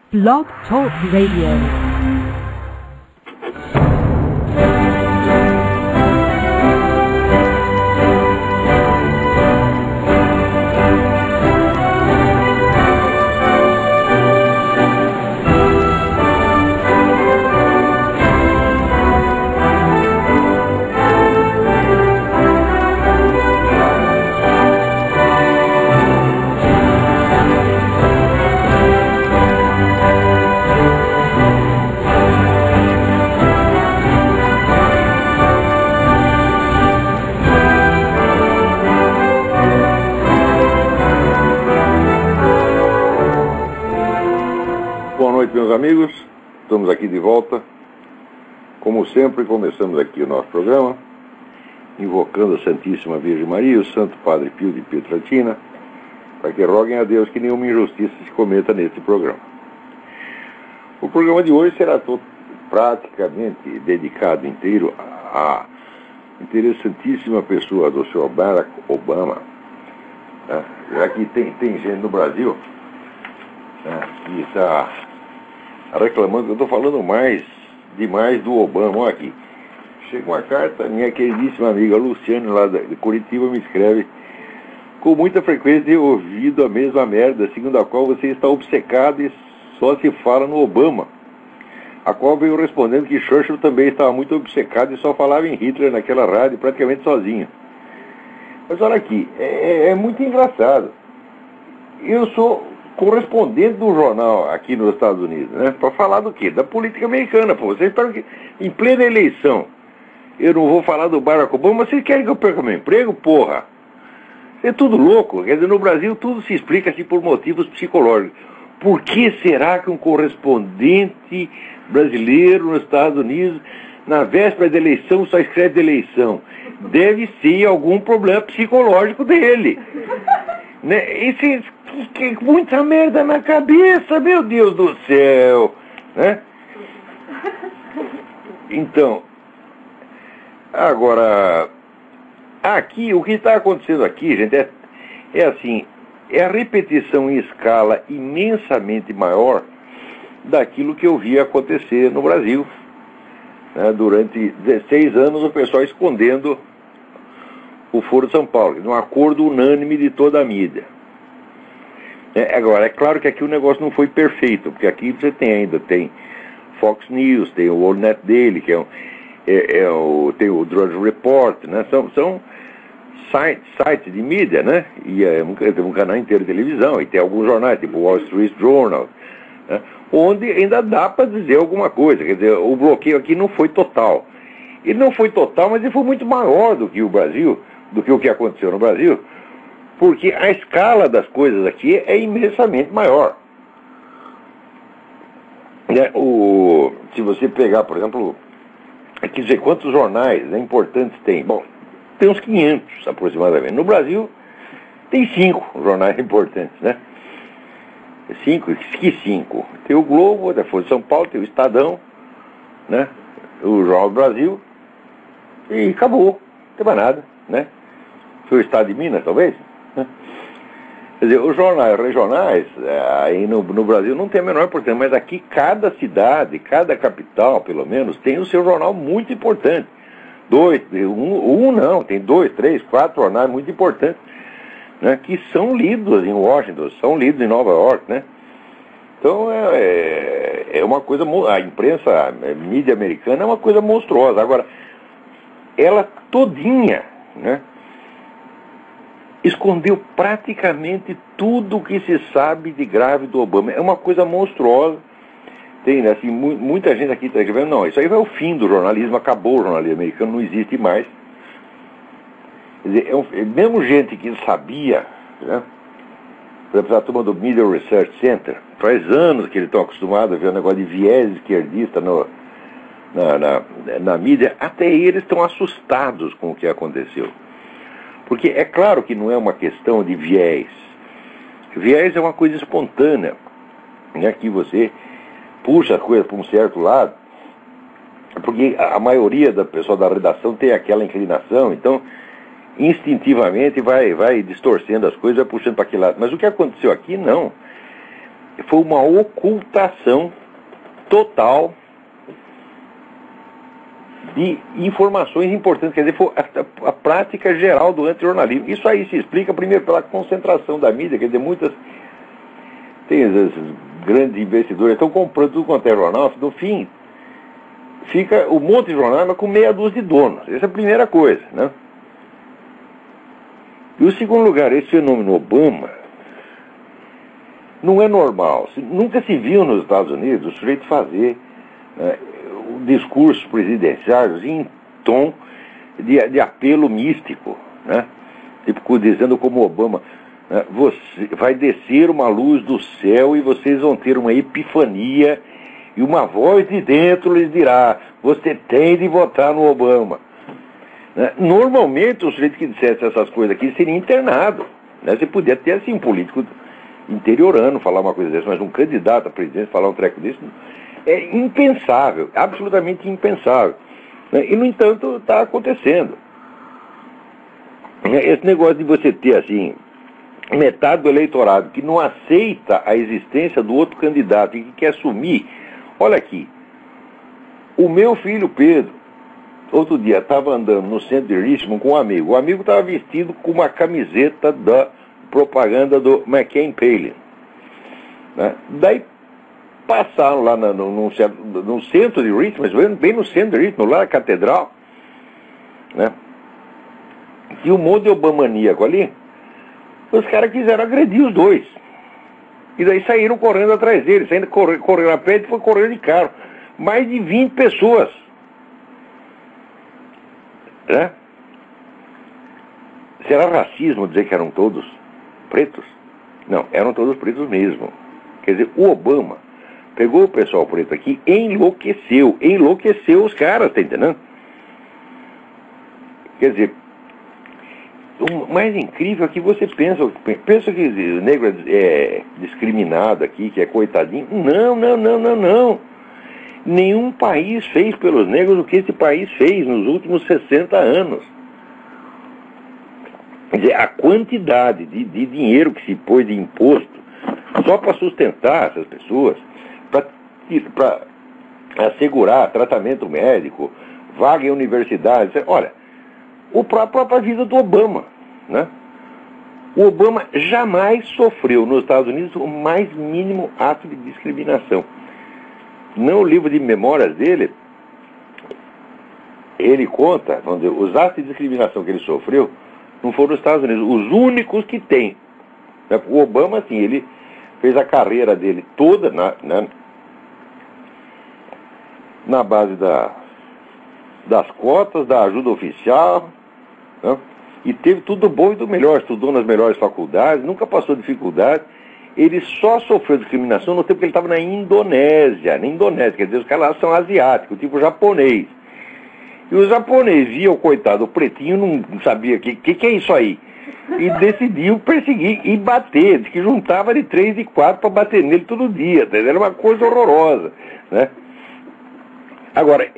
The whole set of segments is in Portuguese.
Blog Talk Radio. Meus amigos, estamos aqui de volta. Como sempre, começamos aqui o nosso programa invocando a Santíssima Virgem Maria e o Santo Padre Pio de Pietrelcina para que roguem a Deus que nenhuma injustiça se cometa nesse programa. O programa de hoje será praticamente dedicado inteiro à interessantíssima pessoa do Sr. Barack Obama, né? Já que tem gente no Brasil, né, que está reclamando que eu estou falando demais do Obama. Olha aqui, chega uma carta, minha queridíssima amiga Luciane lá de Curitiba me escreve: com muita frequência tenho ouvido a mesma merda, segundo a qual você está obcecado e só se fala no Obama. A qual veio respondendo que Churchill também estava muito obcecado e só falava em Hitler naquela rádio praticamente sozinho. Mas olha aqui, é muito engraçado. Eu sou correspondente do jornal aqui nos Estados Unidos, né? Para falar do quê? Da política americana, pô. Vocês esperam que em plena eleição eu não vou falar do Barack Obama? Vocês querem que eu perca meu emprego, porra? É tudo louco. Quer dizer, no Brasil tudo se explica assim por motivos psicológicos. Por que será que um correspondente brasileiro nos Estados Unidos, na véspera da eleição, só escreve de eleição? Deve ser algum problema psicológico dele. Né? Muita merda na cabeça, meu Deus do céu, né? Então, agora, aqui, o que está acontecendo aqui, gente, é assim, é a repetição em escala imensamente maior daquilo que eu vi acontecer no Brasil, né? Durante 16 anos o pessoal escondendo o Foro de São Paulo, num acordo unânime de toda a mídia. Agora, é claro que aqui o negócio não foi perfeito, porque aqui você tem Fox News, tem o Allnet Daily, que tem o Drudge Report, né? São sites de mídia, né? E tem um canal inteiro de televisão, e tem alguns jornais, tipo o Wall Street Journal, né? Onde ainda dá para dizer alguma coisa. Quer dizer, o bloqueio aqui não foi total. Ele não foi total, mas ele foi muito maior do que o Brasil, do que o que aconteceu no Brasil, porque a escala das coisas aqui é imensamente maior. Se você pegar, por exemplo, quer dizer, quantos jornais, né, importantes tem? Bom, tem uns 500 aproximadamente. No Brasil, tem 5 jornais importantes, né? 5? Tem o Globo, da Folha de São Paulo, tem o Estadão, né? O Jornal do Brasil, e acabou, não tem mais nada, né? Foi o Estado de Minas, talvez? Quer dizer, os jornais regionais, aí no Brasil não tem a menor importância, mas aqui cada cidade, cada capital, pelo menos, tem o seu jornal muito importante. Tem 2, 3, 4 jornais muito importantes, né, que são lidos em Washington, são lidos em Nova York, né? Então é uma coisa, a imprensa, a mídia americana é uma coisa monstruosa. Agora, ela todinha, né, escondeu praticamente tudo o que se sabe de grave do Obama. É uma coisa monstruosa. Tem, assim, muita gente aqui está dizendo, não, isso aí vai o fim do jornalismo, acabou o jornalismo americano, não existe mais. Quer dizer, mesmo gente que sabia, né? Por exemplo, a turma do Media Research Center, faz anos que eles estão acostumados a ver o negócio de viés esquerdista na mídia, até eles estão assustados com o que aconteceu. Porque é claro que não é uma questão de viés. Viés é uma coisa espontânea, né, que você puxa as coisas para um certo lado, porque a maioria da pessoa da redação tem aquela inclinação, então instintivamente vai distorcendo as coisas, vai puxando para aquele lado. Mas o que aconteceu aqui, não. foi uma ocultação total de informações importantes, quer dizer, foi a prática geral do antirjornalismo. Isso aí se explica primeiro pela concentração da mídia, quer dizer, tem esses grandes investidores estão comprando tudo quanto é jornal, no fim fica um monte de jornal, mas com meia dúzia de donos. Essa é a primeira coisa, né? E o segundo lugar, esse fenômeno Obama não é normal. Nunca se viu nos Estados Unidos o sujeito fazer discursos presidenciais em tom de apelo místico, né? Tipo, dizendo como Obama, você vai descer uma luz do céu e vocês vão ter uma epifania e uma voz de dentro lhes dirá, você tem de votar no Obama. Normalmente o sujeito que dissesse essas coisas aqui seria internado, né? Você podia ter assim um político interiorano falar uma coisa dessa, mas um candidato a presidente falar um treco desse é impensável, absolutamente impensável, né? E no entanto está acontecendo. Esse negócio de você ter assim metade do eleitorado que não aceita a existência do outro candidato e que quer assumir. Olha aqui, o meu filho Pedro outro dia estava andando no centro de Richmond com um amigo. O amigo estava vestido com uma camiseta da propaganda do McCain Palin, né? Daí passaram lá no centro de Richmond, bem no centro de Richmond, lá na catedral, né? E um monte de obamaníaco ali. Os caras quiseram agredir os dois. E daí saíram correndo atrás deles, saindo correndo a pé e foi correndo de carro. Mais de 20 pessoas. Né? Será racismo dizer que eram todos pretos? Não, eram todos pretos mesmo. Quer dizer, o Obama pegou o pessoal preto aqui e enlouqueceu os caras, tá entendendo? Quer dizer, o mais incrível é que você pensa que o negro é discriminado aqui, que é coitadinho. Não. Nenhum país fez pelos negros o que esse país fez nos últimos 60 anos. Quer dizer, a quantidade de dinheiro que se pôs de imposto só para sustentar essas pessoas, para assegurar tratamento médico, vaga em universidade. Olha, a própria vida do Obama, né? O Obama jamais sofreu nos Estados Unidos o mais mínimo ato de discriminação. No livro de memórias dele, ele conta, vamos dizer, os atos de discriminação que ele sofreu não foram nos Estados Unidos, os únicos que tem. O Obama, assim, ele fez a carreira dele toda na base das cotas, da ajuda oficial, né? E teve tudo bom e do melhor, estudou nas melhores faculdades, nunca passou dificuldade. Ele só sofreu discriminação no tempo que ele estava na Indonésia, quer dizer, os caras lá são asiáticos, tipo japonês. E os japoneses viam o coitado, o pretinho não sabia o que é isso aí. E decidiu perseguir e bater, diz que juntava de 3 e 4 para bater nele todo dia, era uma coisa horrorosa, né? Agora,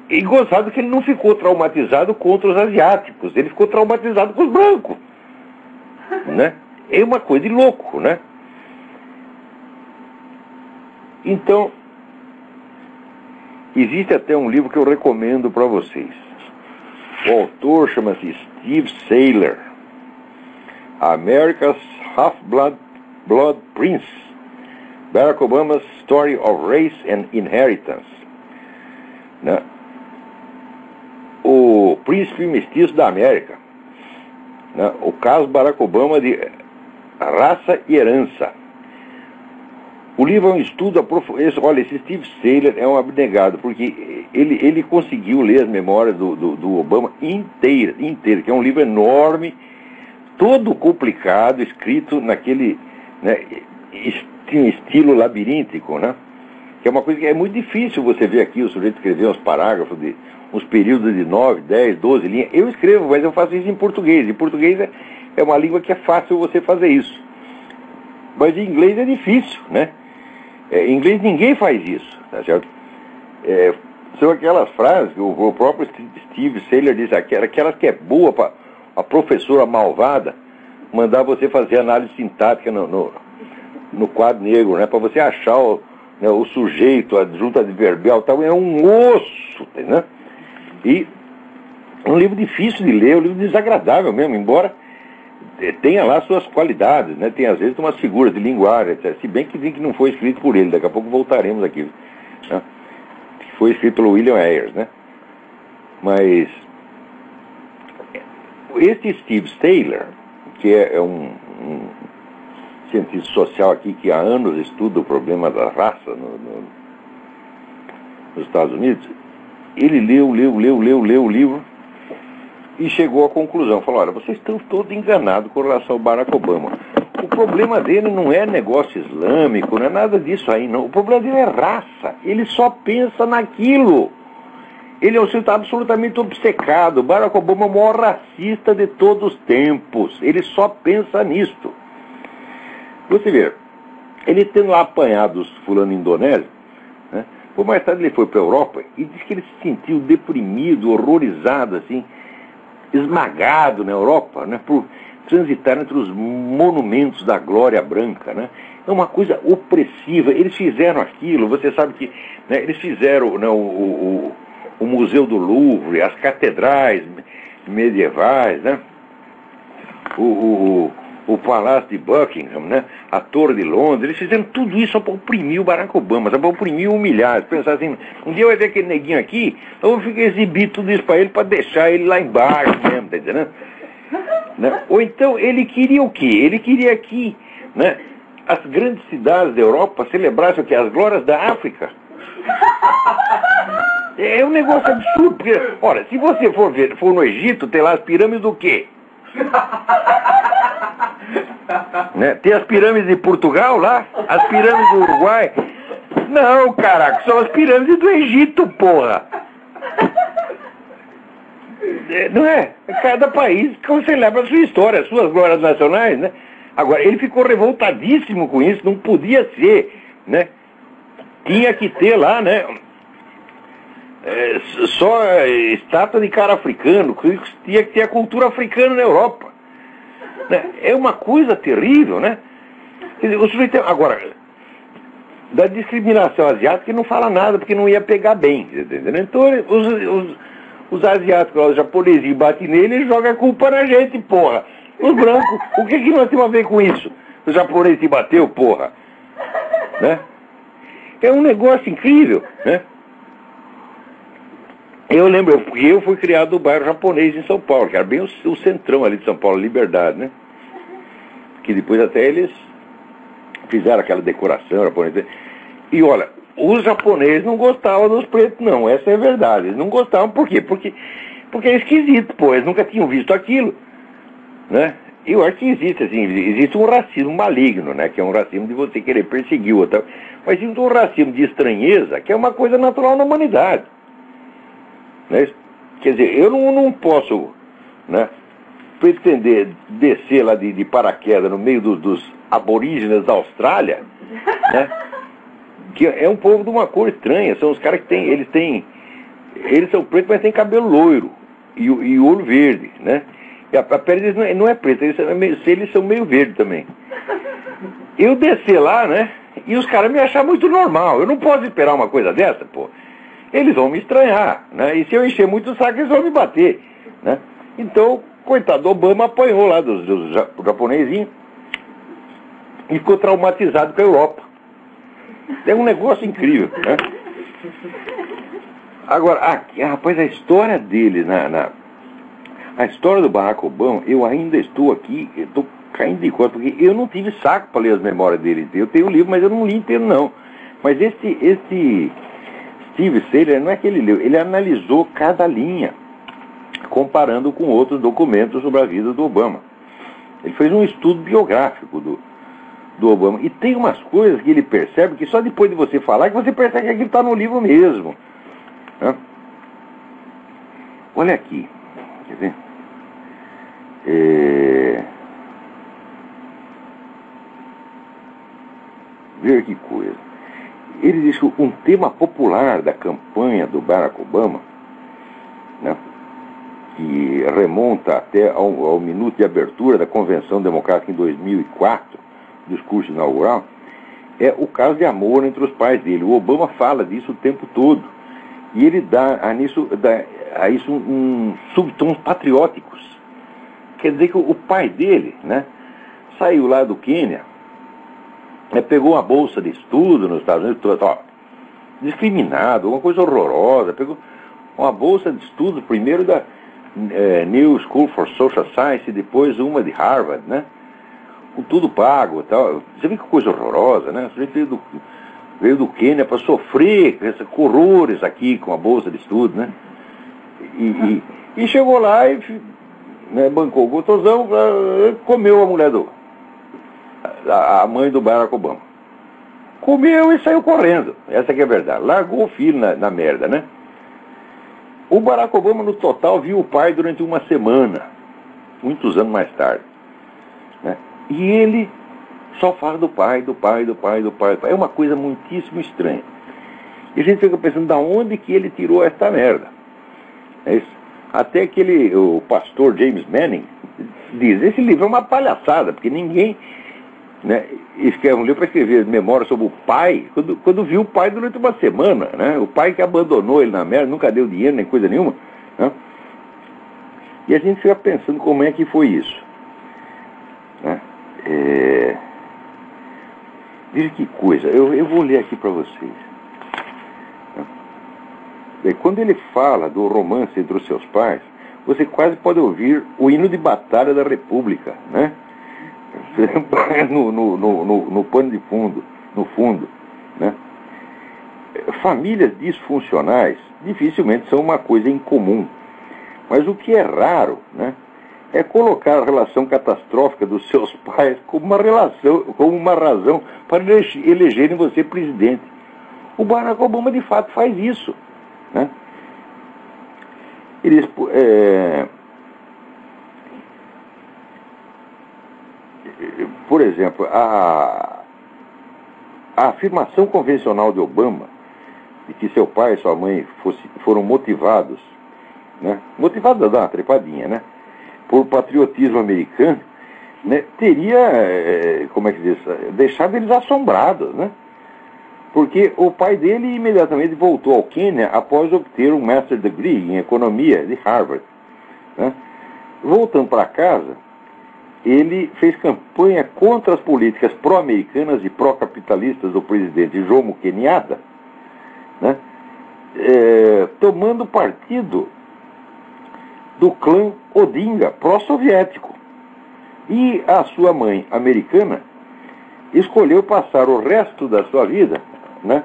e gostado que ele não ficou traumatizado contra os asiáticos, ele ficou traumatizado com os brancos, né? É uma coisa de louco, né? Então, existe até um livro que eu recomendo para vocês. O autor chama-se Steve Sailer, America's Half-Blood Prince, Barack Obama's Story of Race and Inheritance, né? O príncipe mestiço da América, né? O caso Barack Obama de raça e herança. O livro é um estudo aprofundado. Olha, esse Steve Sailer é um abnegado, porque ele conseguiu ler as memórias do Obama inteira, que é um livro enorme, todo complicado, escrito naquele, né, estilo labiríntico, né? Que é uma coisa que é muito difícil você ver aqui, o sujeito escrever uns parágrafos, uns períodos de 9, 10, 12 linhas. Eu escrevo, mas eu faço isso em português. Em português é uma língua que é fácil você fazer isso. Mas em inglês é difícil, né? Em inglês ninguém faz isso, tá certo? São aquelas frases que o próprio Steve Sailer diz, aquelas que é boa para a professora malvada mandar você fazer análise sintática no quadro negro, né? Para você achar o sujeito, a junta adverbial, tal, é um osso, né? E é um livro difícil de ler, um livro desagradável mesmo, embora tenha lá suas qualidades, né? Tem às vezes umas figuras de linguagem, etc. Se bem que não foi escrito por ele, daqui a pouco voltaremos aqui, né? Foi escrito pelo William Ayers, né? Mas este Steve Taylor, que é um cientista social aqui que há anos estuda o problema da raça nos Estados Unidos, ele leu o livro e chegou à conclusão, falou, olha, vocês estão todos enganados com relação ao Barack Obama. O problema dele não é negócio islâmico, não é nada disso aí, não. O problema dele é raça. Ele só pensa naquilo. Ele é um sujeito absolutamente obcecado. O Barack Obama é o maior racista de todos os tempos. Ele só pensa nisto. Você vê, ele tendo lá apanhado os fulano indonésio, né? Por mais tarde ele foi para a Europa e disse que ele se sentiu deprimido, horrorizado, assim, esmagado na Europa, né, por transitar entre os monumentos da glória branca, né? É uma coisa opressiva. Eles fizeram aquilo, você sabe que, né, eles fizeram, né, o Museu do Louvre, as catedrais medievais, né? O Palácio de Buckingham, né? A Torre de Londres, eles fizeram tudo isso só para oprimir o Barack Obama, só para oprimir e humilhar. Pensar assim, um dia vai ver aquele neguinho aqui, eu vou ficar exibir tudo isso para ele, para deixar ele lá embaixo mesmo, tá entendendo? Né? Ou então, ele queria o quê? Ele queria que, né, as grandes cidades da Europa celebrassem o quê? As glórias da África. É um negócio absurdo, porque, olha, se você for no Egito, tem lá as pirâmides do quê? Né? Tem as pirâmides de Portugal lá, as pirâmides do Uruguai. Não, caraca, são as pirâmides do Egito, porra. Não é? Cada país celebra a sua história, as suas glórias nacionais, né? Agora, ele ficou revoltadíssimo com isso, não podia ser, né? Tinha que ter lá, né? Só estátua de cara africano, tinha que ter a cultura africana na Europa. Né? É uma coisa terrível, né? Quer dizer, o sujeito, agora, da discriminação asiática ele não fala nada, porque não ia pegar bem, entendeu? Então, os asiáticos, os japoneses batem nele e jogam a culpa na gente, porra. Os brancos, o que nós temos a ver com isso? Os japoneses te bateu, porra. Né? É um negócio incrível, né? Eu lembro, porque eu fui criado no bairro japonês em São Paulo, que era bem o centrão ali de São Paulo, Liberdade, né? Que depois até eles fizeram aquela decoração japonesa. E olha, os japoneses não gostavam dos pretos, não, essa é a verdade. Eles não gostavam, por quê? Porque é esquisito, pô, eles nunca tinham visto aquilo, né? E eu acho que existe, assim, existe um racismo maligno, né? Que é um racismo de você querer perseguir o outro. Mas existe um racismo de estranheza, que é uma coisa natural na humanidade. Né? Quer dizer, eu não posso, né, pretender descer lá de paraquedas no meio dos aborígenes da Austrália, né, que é um povo de uma cor estranha, são os caras que eles são pretos, mas têm cabelo loiro e olho verde, né, e a pele deles não é preta, eles são meio verde também. Eu descer lá, né, e os caras me acham muito normal, eu não posso esperar uma coisa dessa, pô. Eles vão me estranhar, né? E se eu encher muito o saco, eles vão me bater, né? Então, coitado, Obama apanhou lá dos japonesinhos e ficou traumatizado com a Europa. É um negócio incrível, né? Agora, rapaz, a história dele, a história do Barack Obama, eu ainda estou aqui, eu estou caindo de costas, porque eu não tive saco para ler as memórias dele. Eu tenho o livro, mas eu não li inteiro, não. Mas esse Steve Taylor, não é que ele leu, ele analisou cada linha, comparando com outros documentos sobre a vida do Obama. Ele fez um estudo biográfico do Obama. E tem umas coisas que ele percebe que só depois de você falar que você percebe que aquilo está no livro mesmo. Né? Olha aqui, quer ver? Ver que coisa. Ele diz que um tema popular da campanha do Barack Obama, né, que remonta até ao minuto de abertura da Convenção Democrática em 2004, discurso inaugural, é o caso de amor entre os pais dele. O Obama fala disso o tempo todo. E ele dá a isso subtons patrióticos. Quer dizer que o pai dele, né, saiu lá do Quênia, pegou uma bolsa de estudo nos Estados Unidos, discriminado, uma coisa horrorosa, pegou uma bolsa de estudo, primeiro da New School for Social Science, depois uma de Harvard, né, com tudo pago, tal. Você vê que coisa horrorosa, né? Você veio do Quênia para sofrer com horrores aqui com a bolsa de estudo, né? E chegou lá e, né, bancou o gotosão, comeu a mulher a mãe do Barack Obama. Comeu e saiu correndo. Essa que é a verdade. Largou o filho na merda, né? O Barack Obama, no total, viu o pai durante uma semana, muitos anos mais tarde, né? E ele só fala do pai. É uma coisa muitíssimo estranha. E a gente fica pensando, da onde que ele tirou esta merda? É isso. Até que o pastor James Manning diz, esse livro é uma palhaçada, porque ninguém, né, escreve um livro para escrever memória sobre o pai, quando viu o pai durante uma semana, né? O pai que abandonou ele na merda, nunca deu dinheiro nem coisa nenhuma, né? E a gente fica pensando como é que foi isso, né? Veja que coisa, eu vou ler aqui para vocês. Quando ele fala do romance entre os seus pais, você quase pode ouvir o hino de batalha da República, né? No pano de fundo, no fundo, né? Famílias disfuncionais dificilmente são uma coisa incomum, mas o que é raro, né, é colocar a relação catastrófica dos seus pais como uma razão para elegerem você presidente. O Barack Obama de fato faz isso, né? Eles, por exemplo, a afirmação convencional de Obama de que seu pai e sua mãe foram motivados, né, motivados a dar uma trepadinha, né, por patriotismo americano, né, teria, como é que diz, deixado eles assombrados, né? Porque o pai dele imediatamente voltou ao Quênia após obter um Master Degree em Economia de Harvard, né? Voltando para casa, ele fez campanha contra as políticas pró-americanas e pró-capitalistas do presidente Jomo Kenyatta, né? Tomando partido do clã Odinga, pró-soviético. E a sua mãe americana escolheu passar o resto da sua vida, né,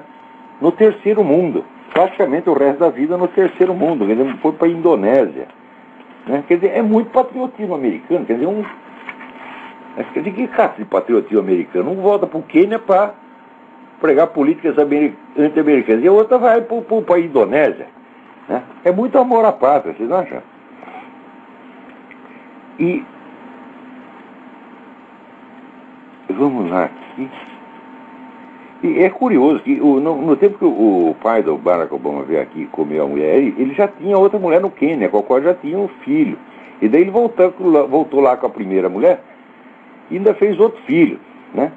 no terceiro mundo, praticamente o resto da vida no terceiro mundo. Quer dizer, foi para a Indonésia, né? Quer dizer, é muito patriotismo americano. Quer dizer, que caça de patriotismo americano? Um volta para o Quênia para pregar políticas anti-americanas e a outra vai para a Indonésia, né? É muito amor à pátria, vocês não acham? E vamos lá aqui. E é curioso que no tempo que o pai do Barack Obama veio aqui comer a mulher, ele já tinha outra mulher no Quênia, com a qual já tinha um filho. E daí ele voltou lá com a primeira mulher e ainda fez outro filho, né?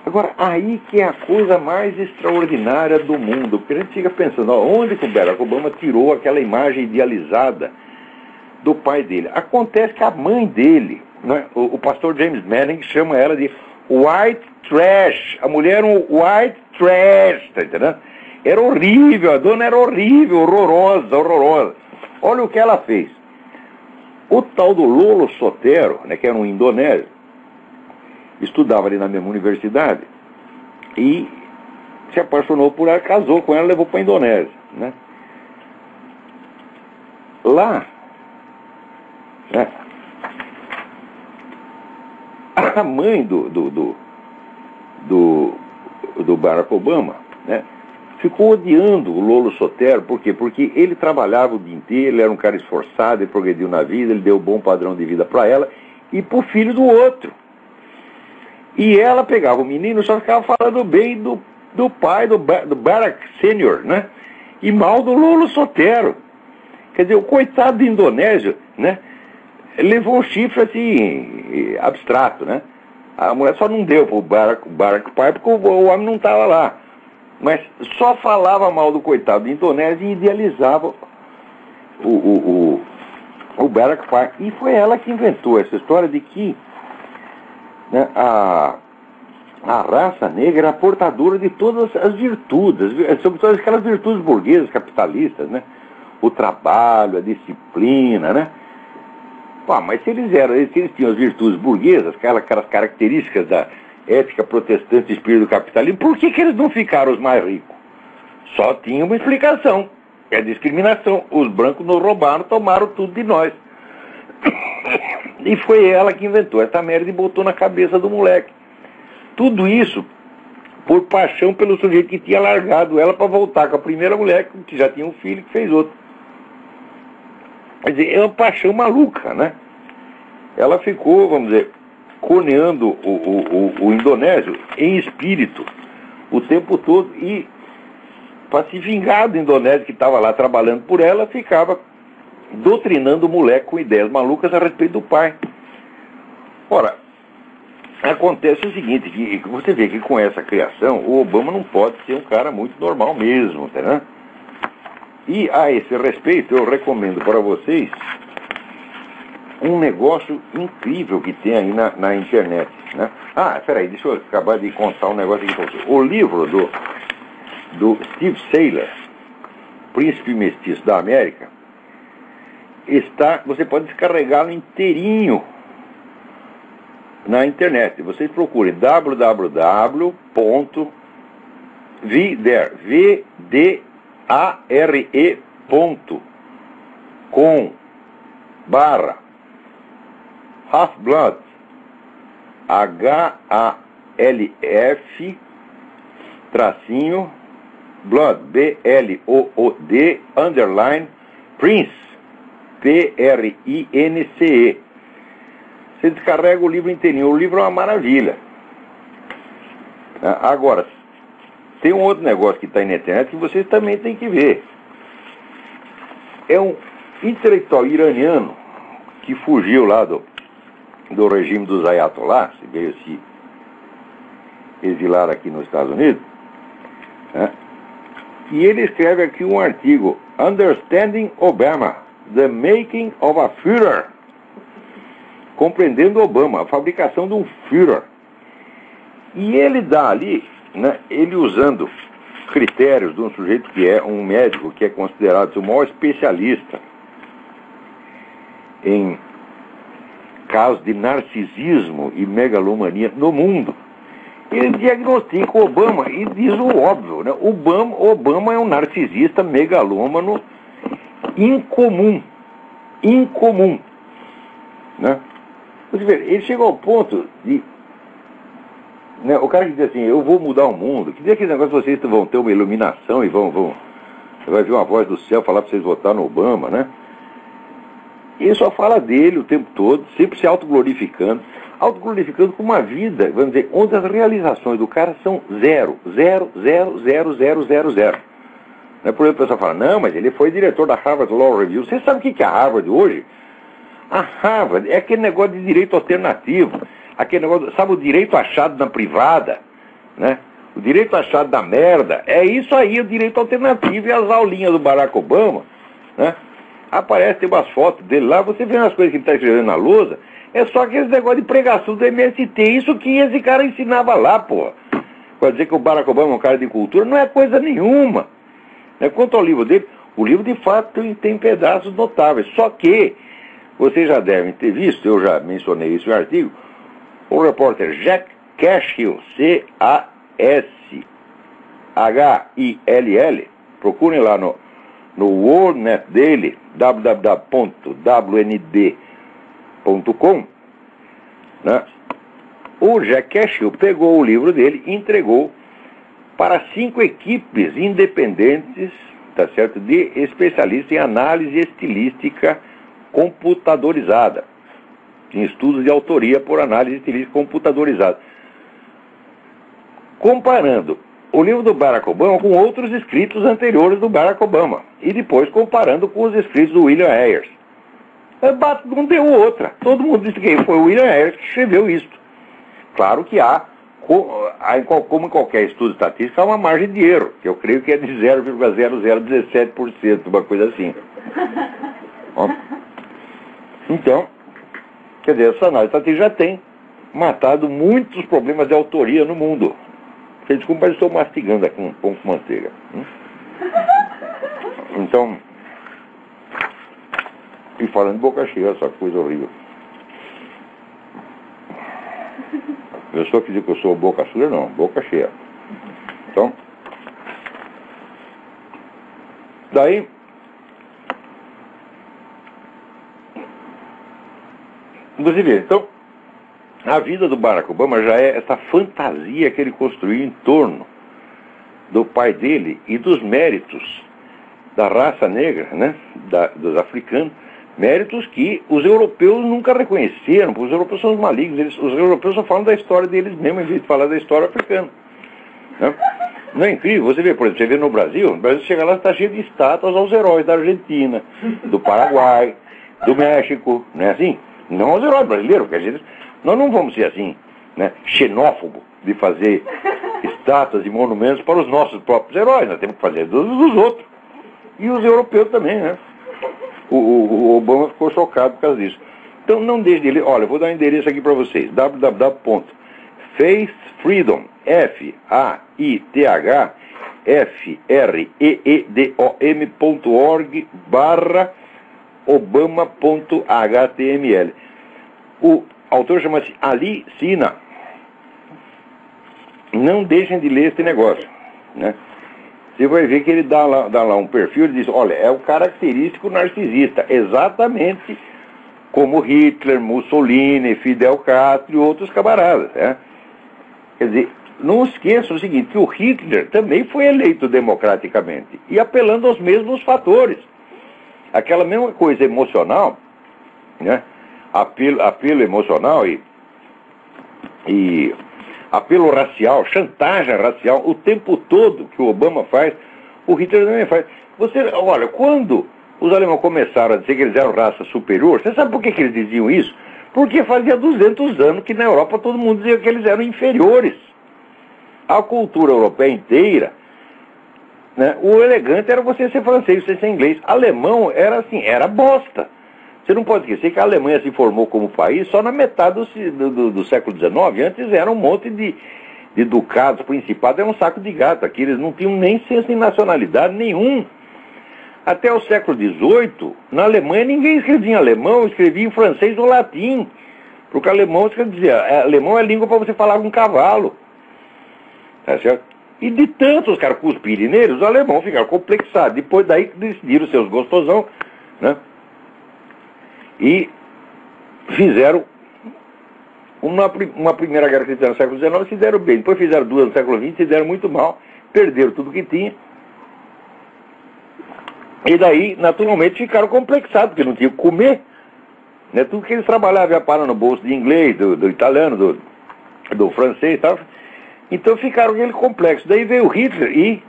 Agora, aí que é a coisa mais extraordinária do mundo, porque a gente fica pensando, onde que o Barack Obama tirou aquela imagem idealizada do pai dele? Acontece que a mãe dele, né, o pastor James Manning chama ela de white trash. A mulher era um white trash, tá entendendo? Era horrível, a dona era horrível, horrorosa. Olha o que ela fez. O tal do Lolo Sotero, né, que era um indonésio, estudava ali na mesma universidade e se apaixonou por ela, casou com ela, levou para a Indonésia, né? Lá, né, a mãe do Barack Obama, né, ficou odiando o Lolo Sotero. Por quê? Porque ele trabalhava o dia inteiro, ele era um cara esforçado, ele progrediu na vida, ele deu um bom padrão de vida para ela e para o filho do outro. E ela pegava o menino, só ficava falando bem do pai, do Barack Senior, né? E mal do Lolo Sotero. Quer dizer, o coitado do indonésio, né, levou um chifre assim, abstrato, né? A mulher só não deu pro Barack Pai porque o homem não estava lá. Mas só falava mal do coitado do Indonésio e idealizava o Barack Pai. E foi ela que inventou essa história de que, né, a raça negra era portadora de todas as virtudes, sobretudo aquelas virtudes burguesas, capitalistas, né? O trabalho, a disciplina, né? Pô, mas se eles tinham as virtudes burguesas, aquelas características da ética protestante e espírito do capitalismo, por que eles não ficaram os mais ricos? Só tinha uma explicação, é a discriminação. Os brancos nos roubaram, tomaram tudo de nós. E foi ela que inventou essa merda e botou na cabeça do moleque. Tudo isso por paixão pelo sujeito que tinha largado ela para voltar com a primeira mulher, que já tinha um filho que fez outro. Quer dizer, é uma paixão maluca, né? Ela ficou, vamos dizer, coneando o indonésio em espírito o tempo todo e, para se vingar do indonésio que estava lá trabalhando por ela, ficava doutrinando o moleque com ideias malucas a respeito do pai. Ora, acontece o seguinte, que você vê que com essa criação, o Obama não pode ser um cara muito normal mesmo, né? E a esse respeito, eu recomendo para vocês um negócio incrível que tem aí na internet, né? Ah, peraí, deixa eu acabar de contar um negócio aqui para vocês. O livro do Steve Saylor, Príncipe Mestiço da América, você pode descarregá-lo inteirinho na internet. Vocês procurem www.vdare.com/Half-Blood, HALF-Blood, BLOOD, Prince, PRINCE. Você descarrega o livro inteirinho. O livro é uma maravilha. Agora, tem um outro negócio que está aí na internet que vocês também têm que ver. É um intelectual iraniano que fugiu lá do regime dos Ayatollahs, veio se exilar aqui nos Estados Unidos, né? E ele escreve aqui um artigo, Understanding Obama, The Making of a Führer. Compreendendo Obama, a fabricação de um Führer. E ele dá ali, né, ele usando critérios de um sujeito que é um médico, que é considerado o maior especialista em casos de narcisismo e megalomania no mundo. Ele diagnostica o Obama e diz o óbvio, né? Obama é um narcisista megalômano incomum, né? Você vê, ele chegou ao ponto de, né, o cara que diz assim, eu vou mudar o mundo, que diz aquele negócio que vocês vão ter uma iluminação e vai vir uma voz do céu falar para vocês votar no Obama, né? Ele só fala dele o tempo todo, sempre se autoglorificando com uma vida, vamos dizer, onde as realizações do cara são zero. Né? Por exemplo, o pessoal fala, não, mas ele foi diretor da Harvard Law Review. Você sabe o que é a Harvard hoje? A Harvard é aquele negócio de direito alternativo, aquele negócio, sabe, o direito achado na privada, né? O direito achado da merda, é isso aí, o direito alternativo. E as aulinhas do Barack Obama, né? Aparecem umas fotos dele lá, você vê umas coisas que ele está escrevendo na lousa, é só aqueles negócio de pregação do MST, isso que esse cara ensinava lá, pô. Para dizer que o Barack Obama é um cara de cultura, não é coisa nenhuma. Né? Quanto ao livro dele, o livro de fato tem pedaços notáveis, só que vocês já devem ter visto, eu já mencionei isso no artigo, o repórter Jack Cashill, Cashill, procurem lá no WorldNet dele, www.wnd.com, né? O Jack Cashill pegou o livro dele e entregou para 5 equipes independentes, tá certo, de especialistas em análise estilística computadorizada, em estudos de autoria por análise estilística computadorizada, comparando o livro do Barack Obama com outros escritos anteriores do Barack Obama, e depois comparando com os escritos do William Ayers. Não deu outra. Todo mundo disse que foi o William Ayers que escreveu isso. Claro que há, como em qualquer estudo estatístico, há uma margem de erro, que eu creio que é de 0,0017%, uma coisa assim. Ó. Então, quer dizer, essa análise estatística já tem matado muitos problemas de autoria no mundo. Desculpa, mas estou mastigando aqui um pão com manteiga. Então, e falando de boca cheia, essa coisa horrível. Eu só quis dizer que eu sou boca suja, não, boca cheia. Então, daí, você vê, então, a vida do Barack Obama já é essa fantasia que ele construiu em torno do pai dele e dos méritos da raça negra, né, dos africanos, méritos que os europeus nunca reconheceram, porque os europeus são os malignos, os europeus só falam da história deles mesmos, em vez de falar da história africana. Né? Não é incrível? Você vê, por exemplo, você vê no Brasil chega lá, está cheio de estátuas aos heróis da Argentina, do Paraguai, do México, não é assim? Não aos heróis brasileiros, porque a gente, nós não vamos ser assim, né, xenófobo, de fazer estátuas e monumentos para os nossos próprios heróis, nós temos que fazer dos outros. E os europeus também, né? O Obama ficou chocado por causa disso. Então não deixe de ler. Olha, eu vou dar um endereço aqui para vocês. www.faithfreedom, faithfreedom.org/obama.html. O autor chama-se Ali Sina. Não deixem de ler esse negócio, né? Você vai ver que ele dá lá um perfil e diz, olha, é o característico narcisista, exatamente como Hitler, Mussolini, Fidel Castro e outros camaradas, né? Quer dizer, não esqueça o seguinte, que o Hitler também foi eleito democraticamente e apelando aos mesmos fatores. Aquela mesma coisa emocional, né? Apelo emocional e apelo racial, chantagem racial, o tempo todo que o Obama faz, o Hitler também faz. Olha, quando os alemães começaram a dizer que eles eram raça superior, você sabe por que eles diziam isso? Porque fazia 200 anos que na Europa todo mundo dizia que eles eram inferiores. A cultura europeia inteira, né, o elegante era você ser francês, você ser inglês. Alemão era assim, era bosta. Você não pode esquecer que a Alemanha se formou como país só na metade do século XIX. Antes era um monte de ducados, principados, era um saco de gato. Aqui eles não tinham nem senso de nacionalidade nenhum. Até o século XVIII, na Alemanha, ninguém escrevia em alemão, escrevia em francês ou latim. Porque alemão, quer dizer, alemão é língua para você falar com um cavalo. Tá certo? E de tanto os caras cuspirem neles, os alemãos ficaram complexados. Depois daí decidiram seus gostosão, né? E fizeram uma primeira guerra cristã no século XIX, fizeram bem. Depois fizeram duas no século XX, fizeram muito mal, perderam tudo que tinha. E daí, naturalmente, ficaram complexados, porque não tinham o que comer. Né? Tudo que eles trabalhavam ia parar no bolso de inglês, do italiano, do francês e tal. Então ficaram aquele complexo. Daí veio o Hitler e...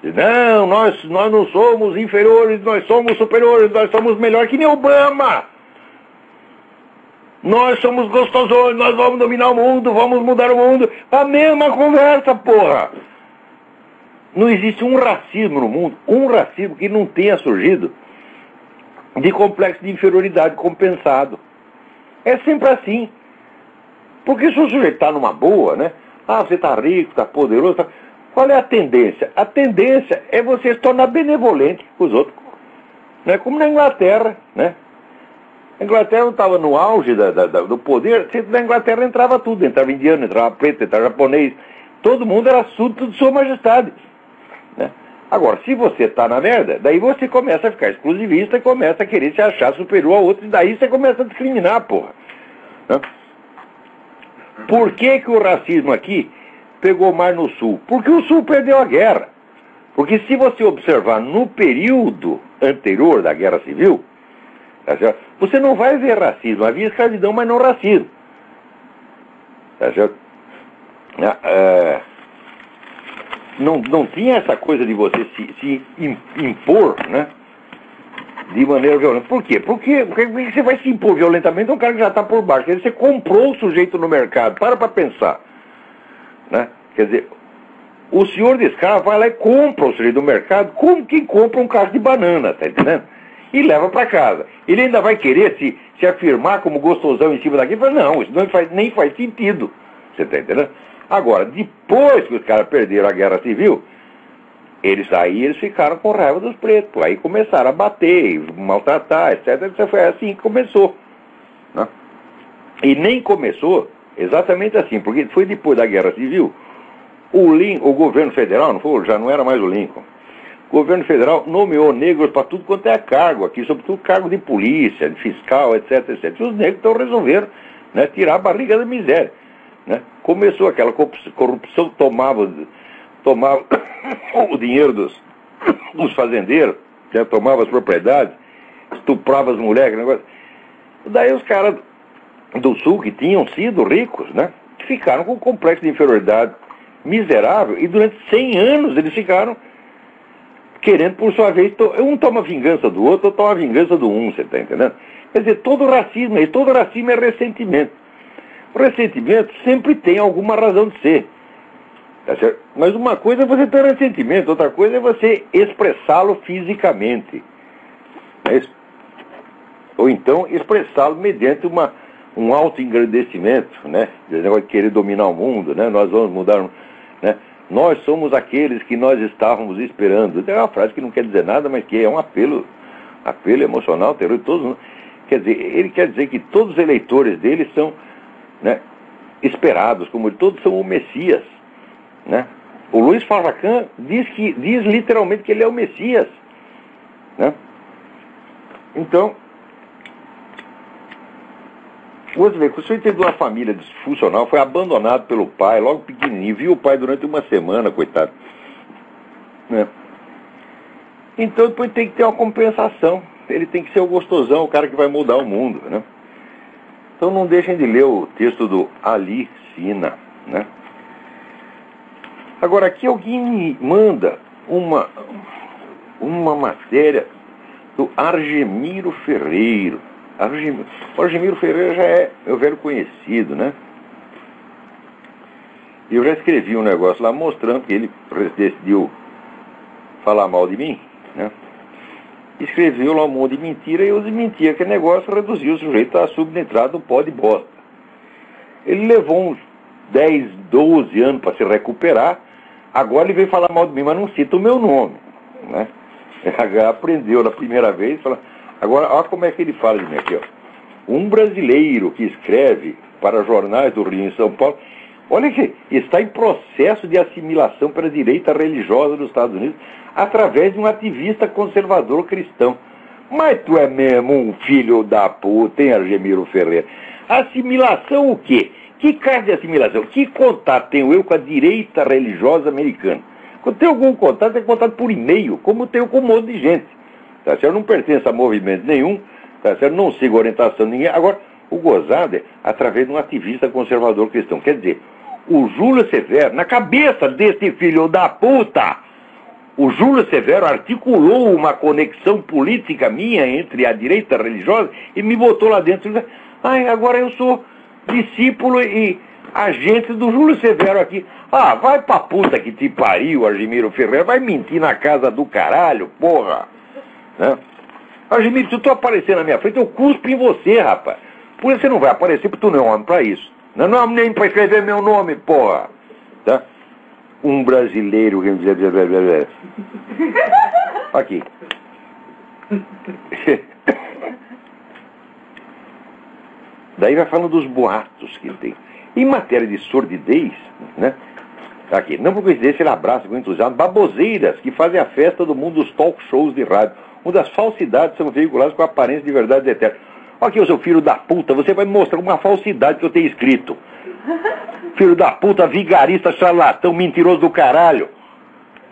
Não, nós não somos inferiores, nós somos superiores, nós somos melhor que nem Obama. Nós somos gostosões, nós vamos dominar o mundo, vamos mudar o mundo. A mesma conversa, porra. Não existe um racismo no mundo, um racismo que não tenha surgido de complexo de inferioridade compensado. É sempre assim. Porque se o sujeito está numa boa, né? Ah, você está rico, está poderoso, tá... Qual é a tendência? A tendência é você se tornar benevolente com os outros. Né? Como na Inglaterra, né? A Inglaterra estava no auge do poder, na Inglaterra entrava tudo, entrava indiano, entrava preto, entrava japonês, todo mundo era súdito de sua majestade. Né? Agora, se você está na merda, daí você começa a ficar exclusivista e começa a querer se achar superior a outros, e daí você começa a discriminar, porra. Né? Por que o racismo aqui pegou mais no Sul? Porque o Sul perdeu a guerra. Porque se você observar no período anterior da Guerra Civil, tá certo? Você não vai ver racismo. Havia escravidão, mas não racismo. Tá certo? Não tinha essa coisa de você se impor, né? de maneira violenta. Por quê? Porque você vai se impor violentamente a um cara que já está por baixo. Quer dizer, você comprou o sujeito no mercado. Para pensar. Né? Quer dizer, o senhor desse cara vai lá e compra o sujeito do mercado como quem compra um cacho de banana, tá entendendo? E leva para casa. Ele ainda vai querer se afirmar como gostosão em cima daquilo. Fala, não, isso nem faz sentido. Você está entendendo? Agora, depois que os caras perderam a guerra civil, eles ficaram com raiva dos pretos. Pô. Aí começaram a bater, maltratar, etc. Foi assim que começou. Né? E nem começou exatamente assim, porque foi depois da guerra civil, o governo federal, já não era mais o Lincoln, o governo federal nomeou negros para tudo quanto é cargo aqui, sobretudo cargo de polícia, de fiscal, etc. E os negros então resolveram, né, tirar a barriga da miséria. Né? Começou aquela corrupção, tomava o dinheiro dos fazendeiros, né, tomava as propriedades, estuprava as mulheres, negócio. Daí os caras do sul, que tinham sido ricos, né, ficaram com um complexo de inferioridade miserável, e durante 100 anos eles ficaram querendo, por sua vez, um toma vingança do outro, outro toma vingança do um, você está entendendo? Quer dizer, todo racismo é ressentimento. O ressentimento sempre tem alguma razão de ser. Tá certo? Mas uma coisa é você ter ressentimento, outra coisa é você expressá-lo fisicamente. É isso? Ou então expressá-lo mediante um auto-engrandecimento, né? Esse negócio de querer dominar o mundo, né? Nós vamos mudar, né? Nós somos aqueles que nós estávamos esperando. É uma frase que não quer dizer nada, mas que é um apelo emocional, terror, todos. Quer dizer, ele quer dizer que todos os eleitores dele são, né, esperados, como todos são o Messias, né? O Luiz Farrakhan diz literalmente que ele é o Messias, né? Então, você vê que o senhor teve uma família disfuncional, foi abandonado pelo pai, logo pequenininho, viu o pai durante uma semana, coitado. Né? Então depois tem que ter uma compensação. Ele tem que ser o gostosão, o cara que vai mudar o mundo. Né? Então não deixem de ler o texto do Ali Sina. Né? Agora aqui alguém me manda uma matéria do Argemiro Ferreiro. O Argemiro Ferreira já é meu velho conhecido, né? Eu já escrevi um negócio lá mostrando que ele decidiu falar mal de mim, né? Escreveu lá um monte de mentira e eu desmentia que negócio, reduziu o sujeito a subnitrado do pó de bosta. Ele levou uns 10, 12 anos para se recuperar, agora ele veio falar mal de mim, mas não cita o meu nome, né? Aprendeu na primeira vez, fala. Agora, olha como é que ele fala de mim aqui, ó. Um brasileiro que escreve para jornais do Rio e São Paulo, olha que está em processo de assimilação pela direita religiosa dos Estados Unidos através de um ativista conservador cristão. Mas tu é mesmo um filho da puta, hein, Argemiro Ferreira? Assimilação o quê? Que caso de assimilação? Que contato tenho eu com a direita religiosa americana? Quando tem algum contato, é contato por e-mail, como tenho com um monte de gente. Tá certo? Eu não pertenço a movimento nenhum, tá certo? Não sigo orientação de ninguém. Agora, o gozado é através de um ativista conservador cristão. Quer dizer, o Júlio Severo, na cabeça desse filho da puta, o Júlio Severo articulou uma conexão política minha entre a direita religiosa e me botou lá dentro. Ai, agora eu sou discípulo e agente do Júlio Severo aqui. Ah, vai pra puta que te pariu, Argemiro Ferreira. Vai mentir na casa do caralho, porra. Né? Argemiro, se tu aparecer na minha frente, eu cuspo em você, rapaz. Por isso você não vai aparecer, porque tu não é homem pra isso. Não é homem nem pra escrever meu nome, porra. Tá? Um brasileiro que me diz... Aqui. Daí vai falando dos boatos que tem. Em matéria de sordidez, né? Aqui, não por coincidência ele abraça com entusiasmo baboseiras que fazem a festa do mundo dos talk shows de rádio, onde as falsidades são veiculadas com a aparência de verdades eternas. Olha aqui, o seu filho da puta, você vai me mostrar uma falsidade que eu tenho escrito. Filho da puta, vigarista, charlatão, mentiroso do caralho.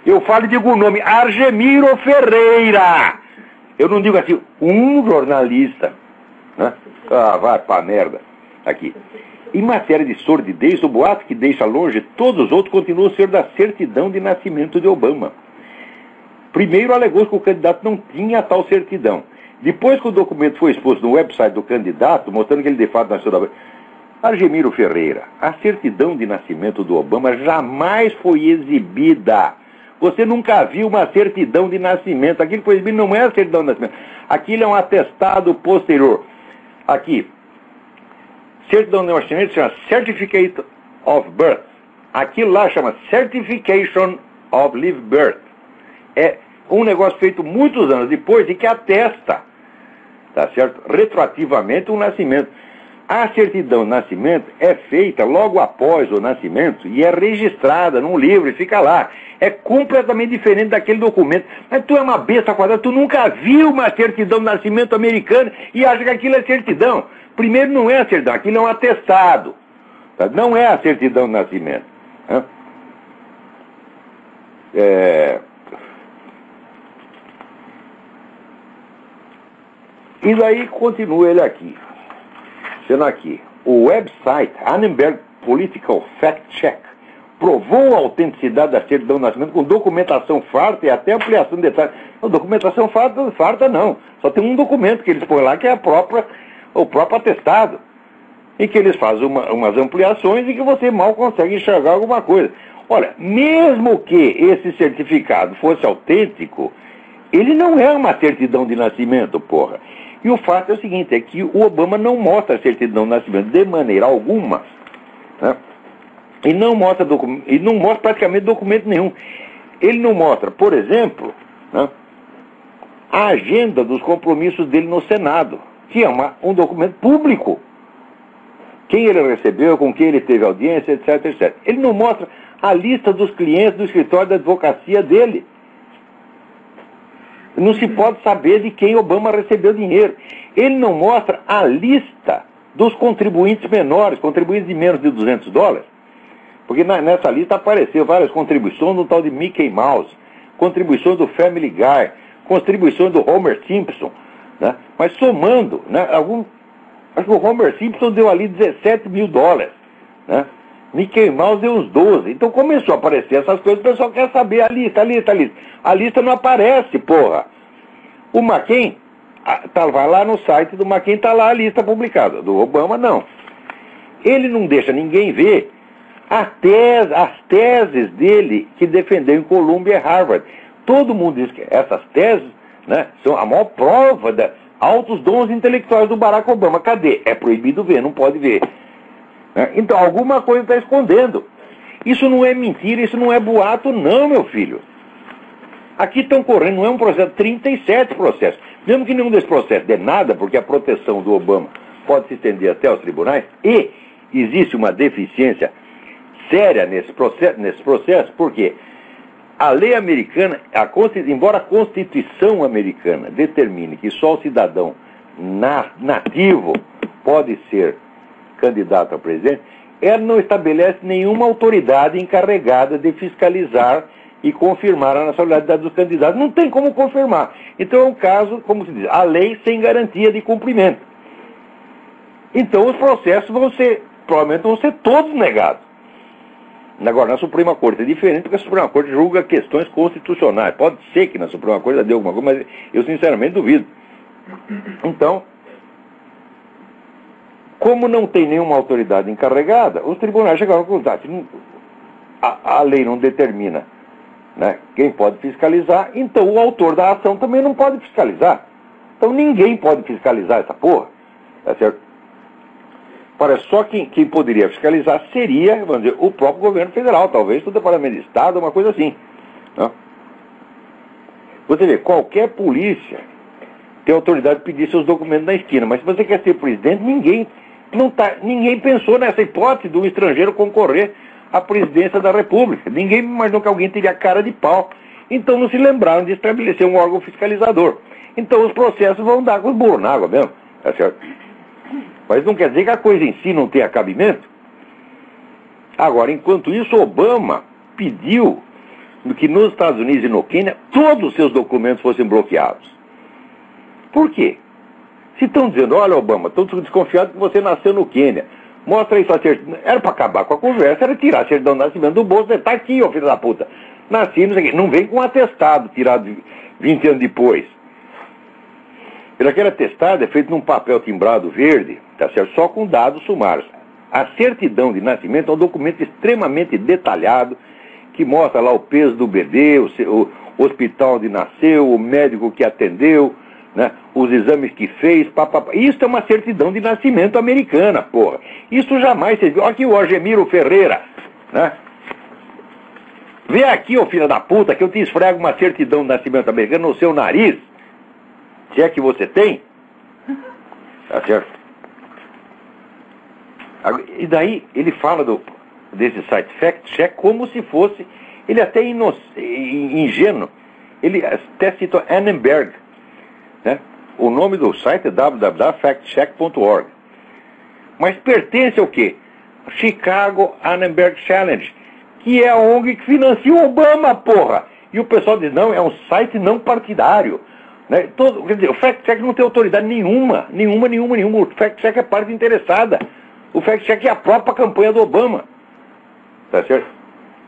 Eu falo e digo o nome, Argemiro Ferreira. Eu não digo assim, um jornalista. Né? Ah, vai pra merda. Aqui. Em matéria de sordidez, o boato que deixa longe todos os outros continua a ser da certidão de nascimento de Obama. Primeiro alegou que o candidato não tinha tal certidão. Depois que o documento foi exposto no website do candidato, mostrando que ele de fato nasceu da... Argemiro Ferreira, a certidão de nascimento do Obama jamais foi exibida. Você nunca viu uma certidão de nascimento. Aquilo que foi exibido não é a certidão de nascimento. Aquilo é um atestado posterior. Aqui, certidão de nascimento chama Certificate of Birth. Aquilo lá chama Certification of Live Birth. É um negócio feito muitos anos depois e que atesta, tá certo? Retroativamente o nascimento. A certidão de nascimento é feita logo após o nascimento e é registrada num livro e fica lá. É completamente diferente daquele documento. Mas tu é uma besta quadrada, tu nunca viu uma certidão de nascimento americana e acha que aquilo é certidão. Primeiro, não é a certidão, aquilo é um atestado. Tá? Não é a certidão de nascimento. Né? E daí continua ele aqui. Sendo aqui, o website Annenberg Political Fact Check provou a autenticidade da certidão de nascimento com documentação farta e até ampliação de detalhes. Não, documentação farta não. Só tem um documento que eles põem lá que é o próprio atestado. E que eles fazem umas ampliações e que você mal consegue enxergar alguma coisa. Olha, mesmo que esse certificado fosse autêntico, ele não é uma certidão de nascimento, porra. E o fato é o seguinte, é que o Obama não mostra a certidão de nascimento de maneira alguma, né? E não mostra praticamente documento nenhum. Ele não mostra, por exemplo, né, a agenda dos compromissos dele no Senado, que é um documento público. Quem ele recebeu, com quem ele teve audiência, etc, etc. Ele não mostra a lista dos clientes do escritório da advocacia dele. Não se pode saber de quem Obama recebeu dinheiro. Ele não mostra a lista dos contribuintes menores, contribuintes de menos de $200. Porque nessa lista apareceu várias contribuições do tal de Mickey Mouse, contribuições do Family Guy, contribuições do Homer Simpson. Né? Mas somando, né, acho que o Homer Simpson deu ali $17 mil. Né? Mickey Mouse deu uns 12. Então começou a aparecer essas coisas, o pessoal quer saber a lista. A lista não aparece, porra. O McCain, vai lá no site do McCain, está lá a lista publicada. Do Obama, não. Ele não deixa ninguém ver as teses dele que defendeu em Columbia e Harvard. Todo mundo diz que essas teses, né, são a maior prova de altos dons intelectuais do Barack Obama. Cadê? É proibido ver, não pode ver. Então, alguma coisa está escondendo. Isso não é mentira, isso não é boato, não, meu filho. Aqui estão correndo, não é um processo, 37 processos. Mesmo que nenhum desses processos dê nada, porque a proteção do Obama pode se estender até aos tribunais, e existe uma deficiência séria nesse processo, porque a lei americana, embora a Constituição americana determine que só o cidadão nativo pode ser candidato a presidente, ela não estabelece nenhuma autoridade encarregada de fiscalizar e confirmar a nacionalidade dos candidatos. Não tem como confirmar. Então é um caso, como se diz, a lei sem garantia de cumprimento. Então os processos provavelmente vão ser todos negados. Agora, na Suprema Corte é diferente, porque a Suprema Corte julga questões constitucionais. Pode ser que na Suprema Corte dê alguma coisa, mas eu sinceramente duvido. Então, como não tem nenhuma autoridade encarregada, os tribunais chegaram à conclusão, a lei não determina, né, quem pode fiscalizar, então o autor da ação também não pode fiscalizar. Então ninguém pode fiscalizar essa porra. Tá certo? Parece só quem poderia fiscalizar seria, vamos dizer, o próprio governo federal, talvez o Departamento de Estado, uma coisa assim. Né? Você vê, qualquer polícia tem autoridade de pedir seus documentos na esquina, mas se você quer ser presidente, ninguém pensou nessa hipótese de um estrangeiro concorrer à presidência da República. Ninguém imaginou que alguém teria cara de pau. Então não se lembraram de estabelecer um órgão fiscalizador. Então os processos vão dar com os burros na água mesmo. Tá certo? Mas não quer dizer que a coisa em si não tenha cabimento. Agora, enquanto isso, Obama pediu que nos Estados Unidos e no Quênia todos os seus documentos fossem bloqueados. Por quê? Se estão dizendo, olha, Obama, estão desconfiados que você nasceu no Quênia. Mostra aí sua certidão. Era para acabar com a conversa, era tirar a certidão de nascimento do bolso. Está aqui, ô filho da puta. Nasci, não sei o quê. Não vem com um atestado tirado 20 anos depois. Aquele atestado é feito num papel timbrado verde, tá certo? Só com dados sumários. A certidão de nascimento é um documento extremamente detalhado, que mostra lá o peso do bebê, o hospital onde nasceu, o médico que atendeu, né, os exames que fez, papapá. Isso é uma certidão de nascimento americana, porra. Isso jamais se viu. Olha aqui o Argemiro Ferreira, né? Vê aqui, ô filho da puta, que eu te esfrego uma certidão de nascimento americano no seu nariz. Se é que você tem. Tá certo? E daí ele fala desse site Fact Check como se fosse, ele até ingênuo, ele até citou Annenberg, né? O nome do site é www.factcheck.org, mas pertence ao quê? Chicago Annenberg Challenge, que é a ONG que financia o Obama, porra. E o pessoal diz, não, é um site não partidário, né? Quer dizer, o Fact Check não tem autoridade nenhuma. O Fact Check é parte interessada. O Fact Check é a própria campanha do Obama. Tá certo?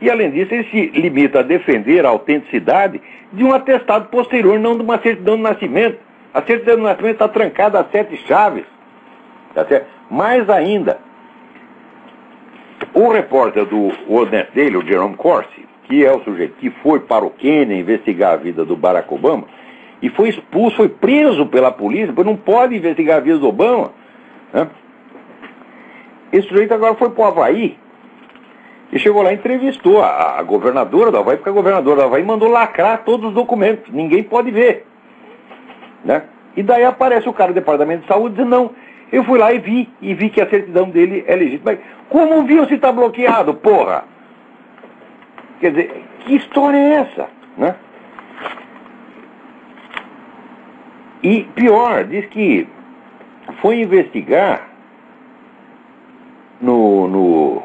E além disso, ele se limita a defender a autenticidade de um atestado posterior, não de uma certidão de nascimento. A certidão de nascimento está trancada a 7 chaves. Tá certo? Mais ainda, o repórter do World Net Daily, o Jerome Corsi, que é o sujeito que foi para o Quênia investigar a vida do Barack Obama, e foi expulso, foi preso pela polícia, porque não pode investigar a vida do Obama, né? Esse sujeito agora foi para o Havaí e chegou lá e entrevistou a governadora do Havaí, porque a governadora do Havaí mandou lacrar todos os documentos, ninguém pode ver, né? E daí aparece o cara do Departamento de Saúde dizendo, não, eu fui lá e vi que a certidão dele é legítima. Mas como viu se está bloqueado, porra? Quer dizer, que história é essa, né? E pior, diz que foi investigar nos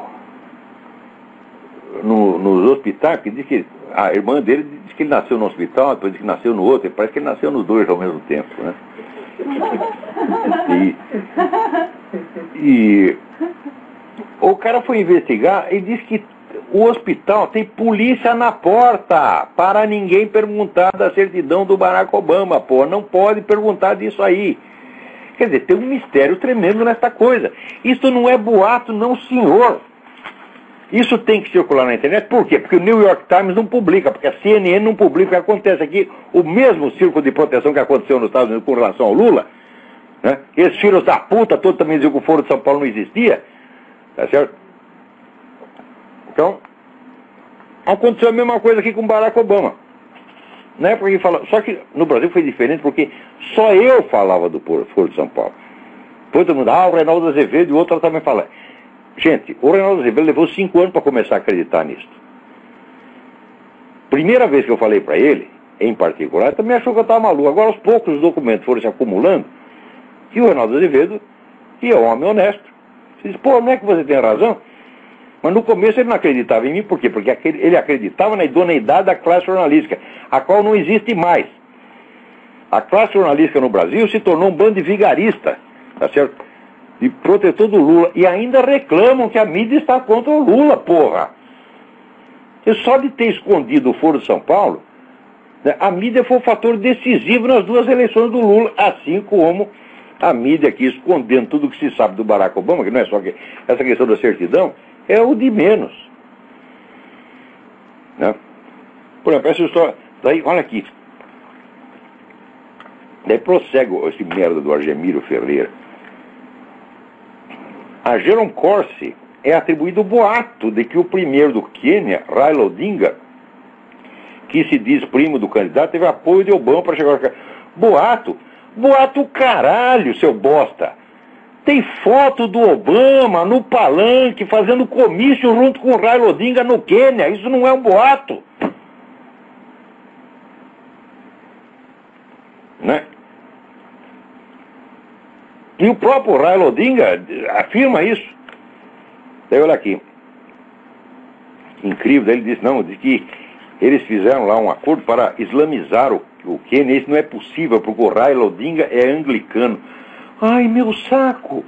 hospitais, que diz que a irmã dele diz que ele nasceu no hospital, depois diz que nasceu no outro, e parece que ele nasceu nos dois ao mesmo tempo, né? E o cara foi investigar e disse que o hospital tem polícia na porta para ninguém perguntar da certidão do Barack Obama, pô, não pode perguntar disso aí. Quer dizer, tem um mistério tremendo nessa coisa. Isso não é boato, não, senhor. Isso tem que circular na internet. Por quê? Porque o New York Times não publica, porque a CNN não publica. O que acontece aqui, o mesmo círculo de proteção que aconteceu nos Estados Unidos com relação ao Lula, né? Esses filhos da puta todos também diziam que o Foro de São Paulo não existia. Tá certo? Então, aconteceu a mesma coisa aqui com o Barack Obama. Na época que fala, só que no Brasil foi diferente porque só eu falava do Foro de São Paulo. Depois todo mundo, o Reinaldo Azevedo e o outro também fala. Gente, o Reinaldo Azevedo levou 5 anos para começar a acreditar nisso. Primeira vez que eu falei para ele, em particular, ele também achou que eu estava maluco. Agora aos poucos os documentos foram se acumulando e o Reinaldo Azevedo, que é um homem honesto, disse, pô, não é que você tem razão? Mas no começo ele não acreditava em mim, por quê? Porque ele acreditava na idoneidade da classe jornalística, a qual não existe mais. A classe jornalística no Brasil se tornou um bando de vigarista, tá certo? De protetor do Lula. E ainda reclamam que a mídia está contra o Lula, porra. E só de ter escondido o Foro de São Paulo, né, a mídia foi um fator decisivo nas 2 eleições do Lula, assim como a mídia aqui escondendo tudo que se sabe do Barack Obama, que não é só que essa questão da certidão, é o de menos. Né? Por exemplo, essa história. Daí, olha aqui. Daí prossegue esse merda do Argemiro Ferreira. A Jerome Corsi é atribuído o boato de que o primeiro do Quênia, Raila Odinga, que se diz primo do candidato, teve apoio de Obama para chegar ao... Boato? Boato caralho, seu bosta! Tem foto do Obama no palanque fazendo comício junto com o Raila Odinga no Quênia. Isso não é um boato. Né? E o próprio Raila Odinga afirma isso. Daí olha aqui. Incrível, daí ele disse, não, de que eles fizeram lá um acordo para islamizar o Quênia. Isso não é possível, porque o Raila Odinga é anglicano. Ai, meu saco!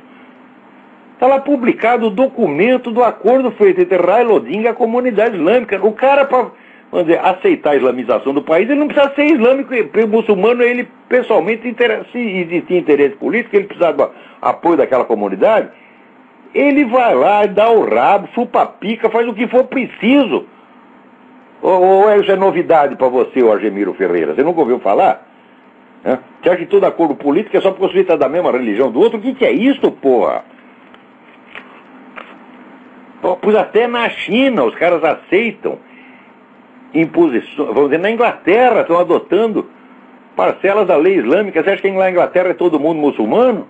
Está lá publicado o documento do acordo feito entre Raila Odinga e a comunidade islâmica. O cara, para vamos dizer, aceitar a islamização do país, ele não precisa ser islâmico, muçulmano, ele pessoalmente, se existir interesse político, ele precisa do apoio daquela comunidade, ele vai lá, dá o rabo, chupa a pica, faz o que for preciso. Ou isso é novidade para você, o Argemiro Ferreira? Você nunca ouviu falar? Você acha que todo acordo político é só porque o sujeito é da mesma religião do outro? O que é isso, porra? Pois até na China os caras aceitam imposições. Vamos dizer, na Inglaterra estão adotando parcelas da lei islâmica. Você acha que na Inglaterra é todo mundo muçulmano?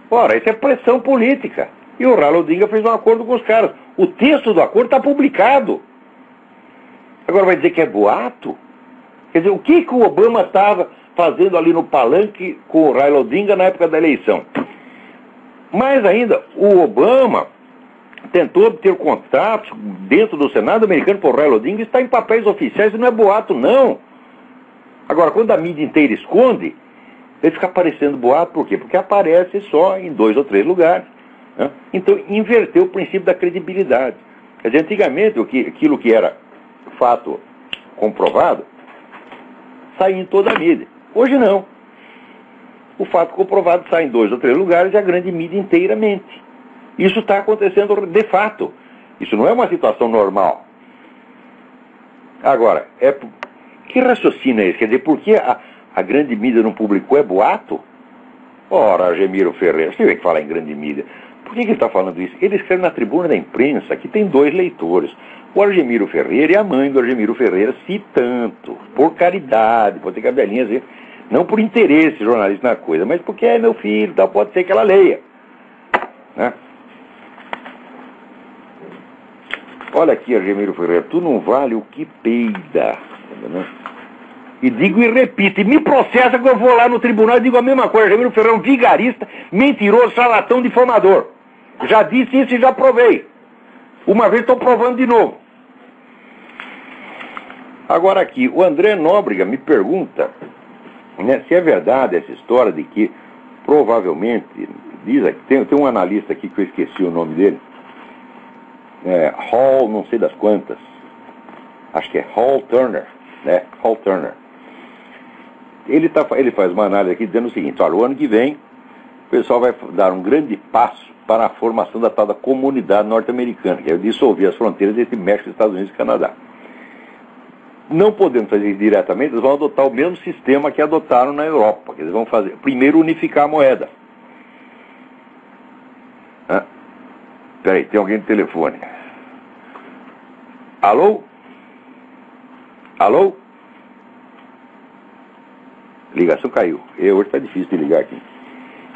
Ora, isso é pressão política. E o Raila Odinga fez um acordo com os caras. O texto do acordo está publicado. Agora vai dizer que é boato? Quer dizer, o que o Obama estava fazendo ali no palanque com o Raila Odinga na época da eleição? Mais ainda, o Obama tentou obter contatos dentro do Senado americano por Raila Odinga, está em papéis oficiais, não é boato, não. Agora, quando a mídia inteira esconde, ele fica aparecendo boato, por quê? Porque aparece só em 2 ou 3 lugares. Né? Então, inverteu o princípio da credibilidade. Quer dizer, antigamente, aquilo que era fato comprovado, saía em toda a mídia. Hoje não. O fato comprovado sai em 2 ou 3 lugares e a grande mídia inteiramente. Isso está acontecendo de fato. Isso não é uma situação normal. Agora, que raciocínio é esse? Quer dizer, por que a grande mídia não publicou? É boato? Ora, Argemiro Ferreira, você vê que fala em grande mídia. Por que ele está falando isso? Ele escreve na tribuna da imprensa que tem 2 leitores. O Argemiro Ferreira e a mãe do Argemiro Ferreira, se tanto, por caridade, por ter cabelinhas, não por interesse jornalista na coisa, mas porque é meu filho, tal, pode ser que ela leia. Né? Olha aqui, Argemiro Ferreira, tu não vale o que peida. Né? E digo e repito, e me processa que eu vou lá no tribunal e digo a mesma coisa. Argemiro Ferreira é um vigarista, mentiroso, charlatão, difamador. Já disse isso e já provei. Uma vez estou provando de novo. Agora aqui, o André Nóbrega me pergunta, né, se é verdade essa história de que provavelmente, diz aqui, tem um analista aqui que eu esqueci o nome dele, Hall, não sei das quantas, acho que é Hall Turner, né? Hall Turner. Ele faz uma análise aqui dizendo o seguinte: olha, o ano que vem o pessoal vai dar um grande passo para a formação da tal da comunidade norte-americana, que é dissolver as fronteiras entre México, Estados Unidos e Canadá. Não podendo fazer isso diretamente, eles vão adotar o mesmo sistema que adotaram na Europa, que eles vão fazer, primeiro unificar a moeda. Peraí, tem alguém no telefone. Alô? Alô? Ligação caiu. Hoje está difícil de ligar aqui.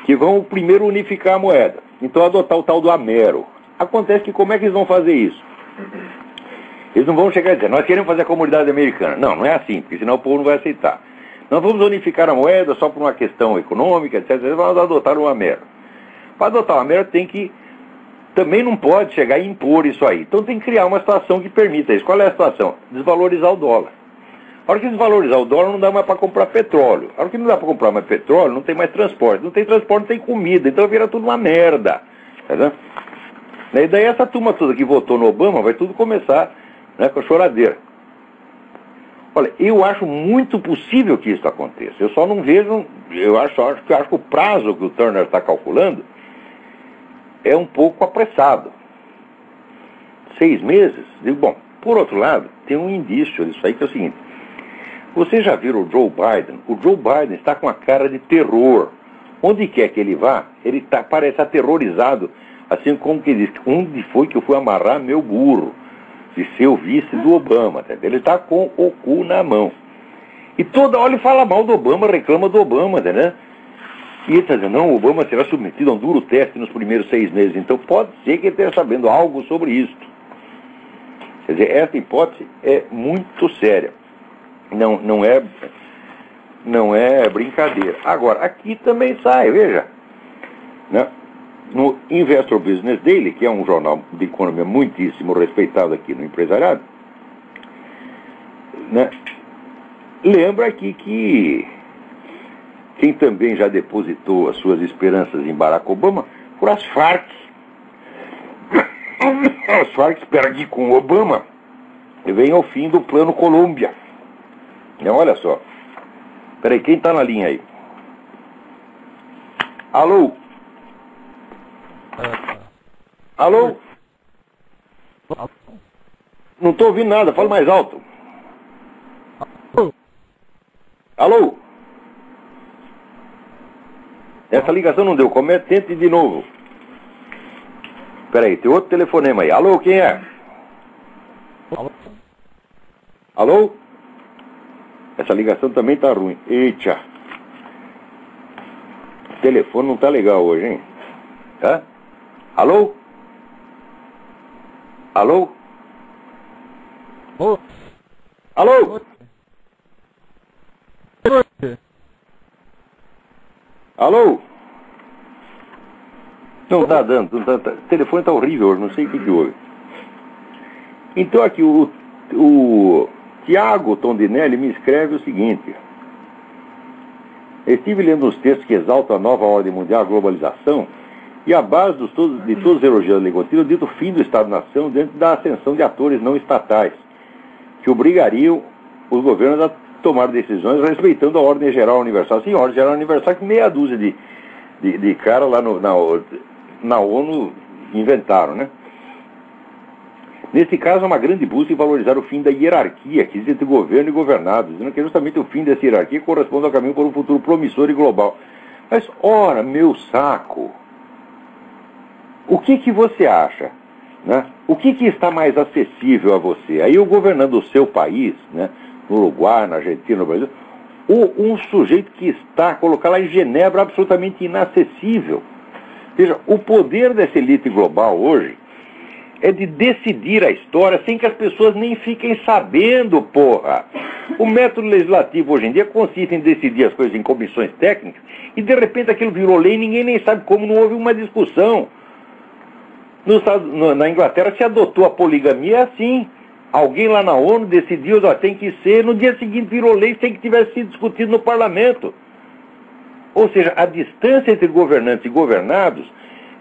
Que vão primeiro unificar a moeda. Então adotar o tal do Amero. Acontece que como é que eles vão fazer isso? Eles não vão chegar e dizer, nós queremos fazer a comunidade americana. Não, não é assim, porque senão o povo não vai aceitar. Nós vamos unificar a moeda só por uma questão econômica, etc. Eles vão adotar o Amero. Para adotar o Amero tem que... Também não pode chegar e impor isso aí. Então tem que criar uma situação que permita isso. Qual é a situação? Desvalorizar o dólar. A hora que desvalorizar o dólar, não dá mais para comprar petróleo. A hora que não dá para comprar mais petróleo, não tem mais transporte. Não tem transporte, não tem comida. Então vira tudo uma merda. Tá vendo? E daí essa turma toda que votou no Obama vai tudo começar, né, com a choradeira. Olha, eu acho muito possível que isso aconteça. Eu só não vejo... Eu acho que o prazo que o Turner está calculando é um pouco apressado. 6 meses? Digo, bom, por outro lado, tem um indício disso aí que é o seguinte. Vocês já viram o Joe Biden? O Joe Biden está com a cara de terror. Onde quer que ele vá, ele parece aterrorizado. Assim como que diz, onde foi que eu fui amarrar meu burro? De ser o vice do Obama. Tá? Ele está com o cu na mão. E toda hora ele fala mal do Obama, reclama do Obama, né? E ele está dizendo, não, o Obama será submetido a um duro teste nos primeiros 6 meses. Então pode ser que ele esteja sabendo algo sobre isso. Quer dizer, essa hipótese é muito séria. Não é brincadeira. Agora, aqui também sai, veja. Né? No Investor Business Daily, que é um jornal de economia muitíssimo respeitado aqui no empresariado, né? Lembra aqui que quem também já depositou as suas esperanças em Barack Obama foram as Farc. As Farc esperam que com o Obama vem ao fim do Plano Colômbia. Olha só. Peraí, quem está na linha aí? Alô? Alô? Não estou ouvindo nada, fala mais alto. Alô? Essa ligação não deu, tente de novo. Peraí, tem outro telefonema aí. Alô, quem é? Alô? Essa ligação também tá ruim. Eita. O telefone não tá legal hoje, hein? Hã? Alô? Alô? Alô? Alô? Não tá dando. O telefone tá horrível hoje, não sei o que houve. Então aqui o Tiago Tondinelli me escreve o seguinte: estive lendo os textos que exaltam a nova ordem mundial, a globalização, e a base de todos os elogios da lei contínua, dito fim do Estado-nação dentro da ascensão de atores não estatais, que obrigariam os governos a tomar decisões respeitando a ordem geral universal. Sim, a ordem geral universal que meia dúzia de cara lá na ONU inventaram, né? Nesse caso, há uma grande busca em valorizar o fim da hierarquia que existe entre governo e governados, dizendo que justamente o fim dessa hierarquia corresponde ao caminho para um futuro promissor e global. Mas, ora, meu saco, o que você acha? Né? O que está mais acessível a você? Aí o governando o seu país, né, no Uruguai, na Argentina, no Brasil, ou um sujeito que está colocado lá em Genebra absolutamente inacessível. Veja, o poder dessa elite global hoje é de decidir a história sem que as pessoas nem fiquem sabendo, porra. O método legislativo hoje em dia consiste em decidir as coisas em comissões técnicas e de repente aquilo virou lei e ninguém nem sabe como, não houve uma discussão. Na Inglaterra se adotou a poligamia assim. Alguém lá na ONU decidiu, ó, tem que ser, no dia seguinte virou lei sem que tivesse sido discutido no parlamento. Ou seja, a distância entre governantes e governados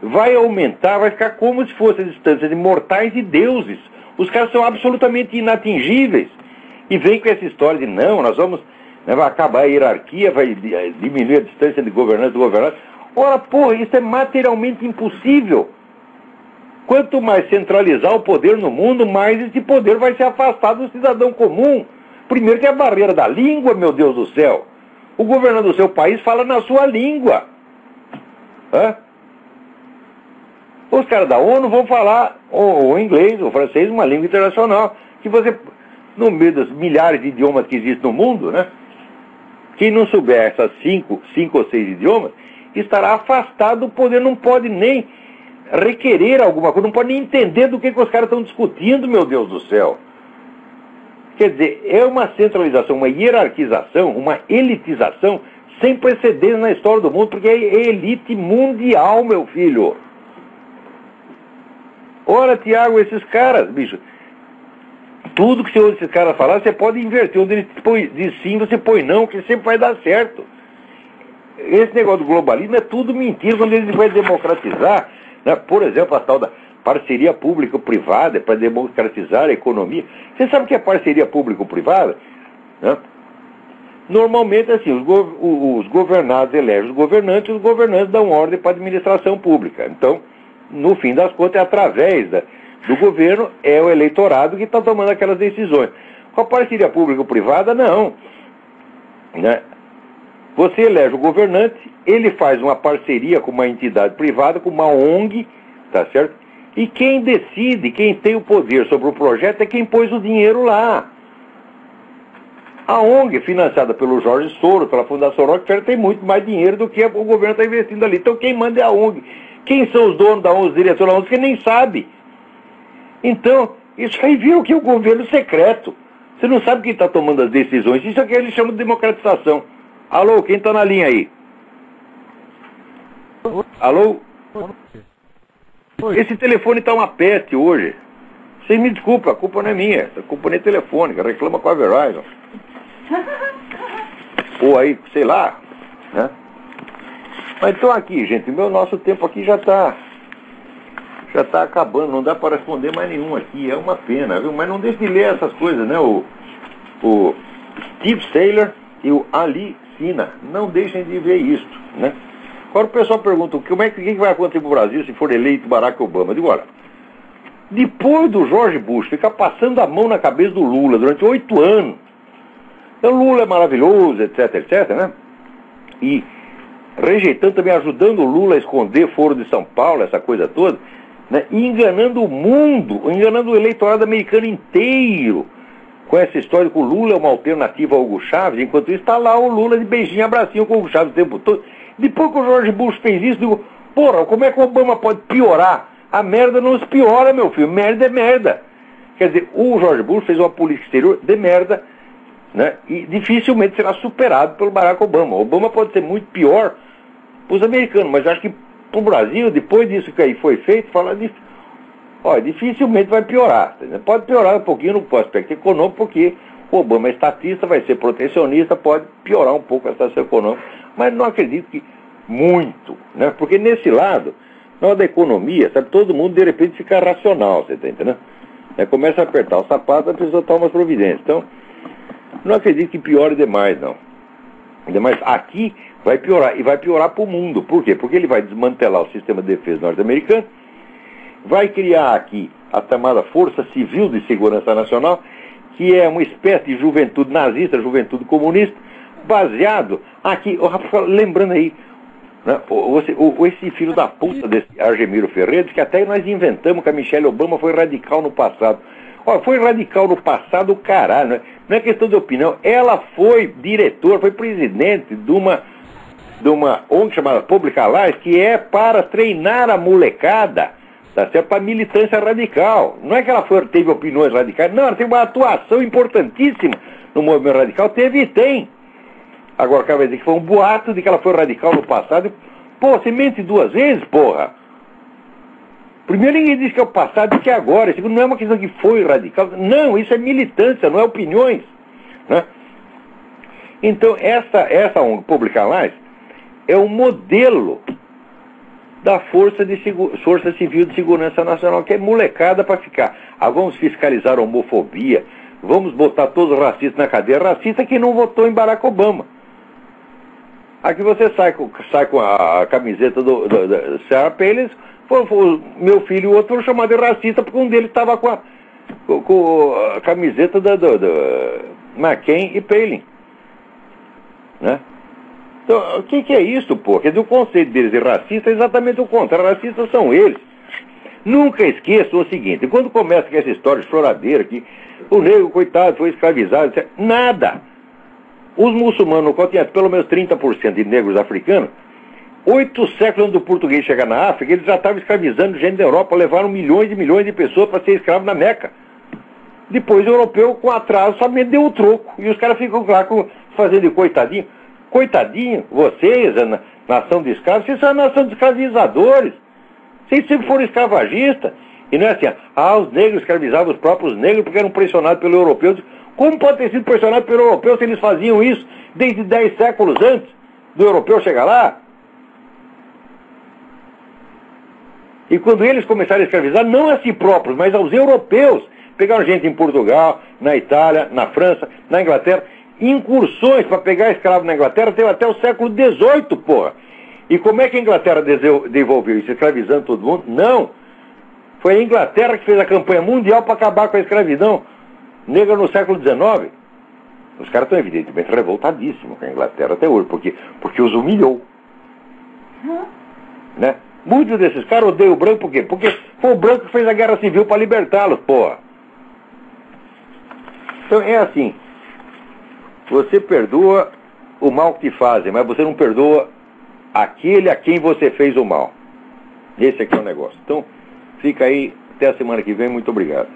vai aumentar, vai ficar como se fosse a distância de mortais e deuses. Os caras são absolutamente inatingíveis. E vem com essa história de, não, nós vamos, né, vai acabar a hierarquia, vai diminuir a distância de governantes e governados. Ora, porra, isso é materialmente impossível. Quanto mais centralizar o poder no mundo, mais esse poder vai se afastar do cidadão comum. Primeiro que é a barreira da língua, meu Deus do céu. O governante do seu país fala na sua língua. Hã? Os caras da ONU vão falar ou inglês, ou francês, uma língua internacional. Que você, no meio dos milhares de idiomas que existem no mundo, né? Quem não souber essas cinco ou seis idiomas, estará afastado do poder, não pode nem requerer alguma coisa, não pode nem entender do que os caras estão discutindo, meu Deus do céu. Quer dizer, é uma centralização, uma hierarquização, uma elitização sem precedentes na história do mundo, porque é elite mundial, meu filho. Ora, Tiago, esses caras, bicho, tudo que você ouve esses caras falar, você pode inverter. Onde ele diz sim, você põe não, que sempre vai dar certo. Esse negócio do globalismo é tudo mentira. Quando ele vai democratizar, né, por exemplo, a tal da parceria público-privada para democratizar a economia. Você sabe o que é parceria público-privada? Né? Normalmente, assim, os governados elegem os governantes dão ordem para a administração pública. Então, no fim das contas, é através do governo, é o eleitorado que está tomando aquelas decisões. Com a parceria público-privada, não. Né? Você elege o governante, ele faz uma parceria com uma entidade privada, com uma ONG, tá certo? E quem decide, quem tem o poder sobre o projeto é quem pôs o dinheiro lá. A ONG, financiada pelo Jorge Soros, pela Fundação Rockefeller, tem muito mais dinheiro do que o governo está investindo ali. Então quem manda é a ONG. Quem são os donos da ONG, os diretores da ONG, que nem sabe. Então, isso aí vira o que? O governo secreto. Você não sabe quem está tomando as decisões. Isso aqui eles chamam de democratização. Alô, quem está na linha aí? Alô? Esse telefone está uma peste hoje. Vocês me desculpem, a culpa não é minha. A culpa não é telefônica, reclama com a Verizon. Ou aí, sei lá, né? Mas então aqui, gente, nosso tempo aqui já Já está acabando, não dá para responder mais nenhum aqui, é uma pena, viu? Mas não deixe de ler essas coisas, né? O Steve Saylor e o Ali Sina, não deixem de ver isso, né? Agora o pessoal pergunta, o que vai acontecer para o Brasil se for eleito Barack Obama? Eu digo, olha, depois do George Bush ficar passando a mão na cabeça do Lula durante 8 anos, então o Lula é maravilhoso, etc, etc, né? E rejeitando também, ajudando o Lula a esconder Foro de São Paulo, essa coisa toda, né? E enganando o mundo, enganando o eleitorado americano inteiro, com essa história que o Lula é uma alternativa ao Hugo Chávez, enquanto isso está lá o Lula de beijinho e abracinho com o Hugo Chávez o tempo todo. Depois que o George Bush fez isso, eu digo, porra, como é que o Obama pode piorar? A merda não se piora, meu filho, merda é merda. Quer dizer, o George Bush fez uma política exterior de merda, né? E dificilmente será superado pelo Barack Obama. O Obama pode ser muito pior para os americanos, mas acho que para o Brasil, depois disso que aí foi feito, dificilmente vai piorar. Pode piorar um pouquinho no aspecto econômico, porque o Obama é estatista, vai ser protecionista, pode piorar um pouco a situação econômica, mas não acredito que muito, né? Porque nesse lado, na hora da economia, sabe, todo mundo de repente fica racional, você está entendendo? Começa a apertar o sapato, a pessoa toma umas providências. Então, não acredito que piore demais, não. Mas aqui vai piorar, e vai piorar para o mundo. Por quê? Porque ele vai desmantelar o sistema de defesa norte-americano, vai criar aqui a chamada Força Civil de Segurança Nacional, que é uma espécie de juventude nazista, juventude comunista, baseado aqui, lembrando aí, né, esse filho da puta desse Argemiro Ferreira, diz que até nós inventamos que a Michelle Obama foi radical no passado. Olha, foi radical no passado, caralho, não é questão de opinião. Ela foi diretora, foi presidente de uma ONG chamada Public Alliance, que é para treinar a molecada, tá certo? Para militância radical. Não é que ela teve opiniões radicais, não, ela teve uma atuação importantíssima no movimento radical, teve e tem. Agora, acaba de dizer que foi um boato de que ela foi radical no passado. Pô, você mente 2 vezes, porra. Primeiro, ninguém diz que é o passado e que é agora. Segundo, não é uma questão que foi radical. Não, isso é militância, não é opiniões, né? Então, essa ONG Public Alliance é um modelo da Força Civil de Segurança Nacional, que é molecada para ficar. Vamos fiscalizar a homofobia, vamos botar todos os racistas na cadeia. Racista que não votou em Barack Obama. Aqui você sai com a camiseta do Sarah Palin. Meu filho e o outro foram chamados de racista porque um deles estava com a camiseta da McCain e Palin, né? Então, o que é isso, pô? Quer dizer, o conceito deles de racista é exatamente o contrário. Racistas são eles. Nunca esqueçam o seguinte, quando começa com essa história de choradeira que o negro, coitado, foi escravizado, etc. Nada. Os muçulmanos, no qual tinha pelo menos 30% de negros africanos, 8 séculos antes do português chegar na África, eles já estavam escravizando gente da Europa, levaram milhões e milhões de pessoas para ser escravo na Meca. Depois o europeu, com atraso, somente deu o troco. E os caras ficam lá fazendo de coitadinho. Coitadinho, vocês, a nação de escravos, vocês são a nação de escravizadores. Vocês sempre foram escravagistas. E não é assim, os negros escravizavam os próprios negros porque eram pressionados pelo europeu. Como pode ter sido pressionado pelo europeu se eles faziam isso desde 10 séculos antes do europeu chegar lá? E quando eles começaram a escravizar, não a si próprios, mas aos europeus. Pegaram gente em Portugal, na Itália, na França, na Inglaterra. Incursões para pegar escravo na Inglaterra teve até o século XVIII, porra. E como é que a Inglaterra devolveu isso? Escravizando todo mundo? Não. Foi a Inglaterra que fez a campanha mundial para acabar com a escravidão negra no século XIX. Os caras estão evidentemente revoltadíssimos com a Inglaterra até hoje, porque os humilhou. Né? Muitos desses caras odeiam o branco por quê? Porque foi o branco que fez a guerra civil para libertá-los, porra. Então é assim, você perdoa o mal que te fazem, mas você não perdoa aquele a quem você fez o mal. Esse aqui é o negócio. Então, fica aí, até a semana que vem, muito obrigado.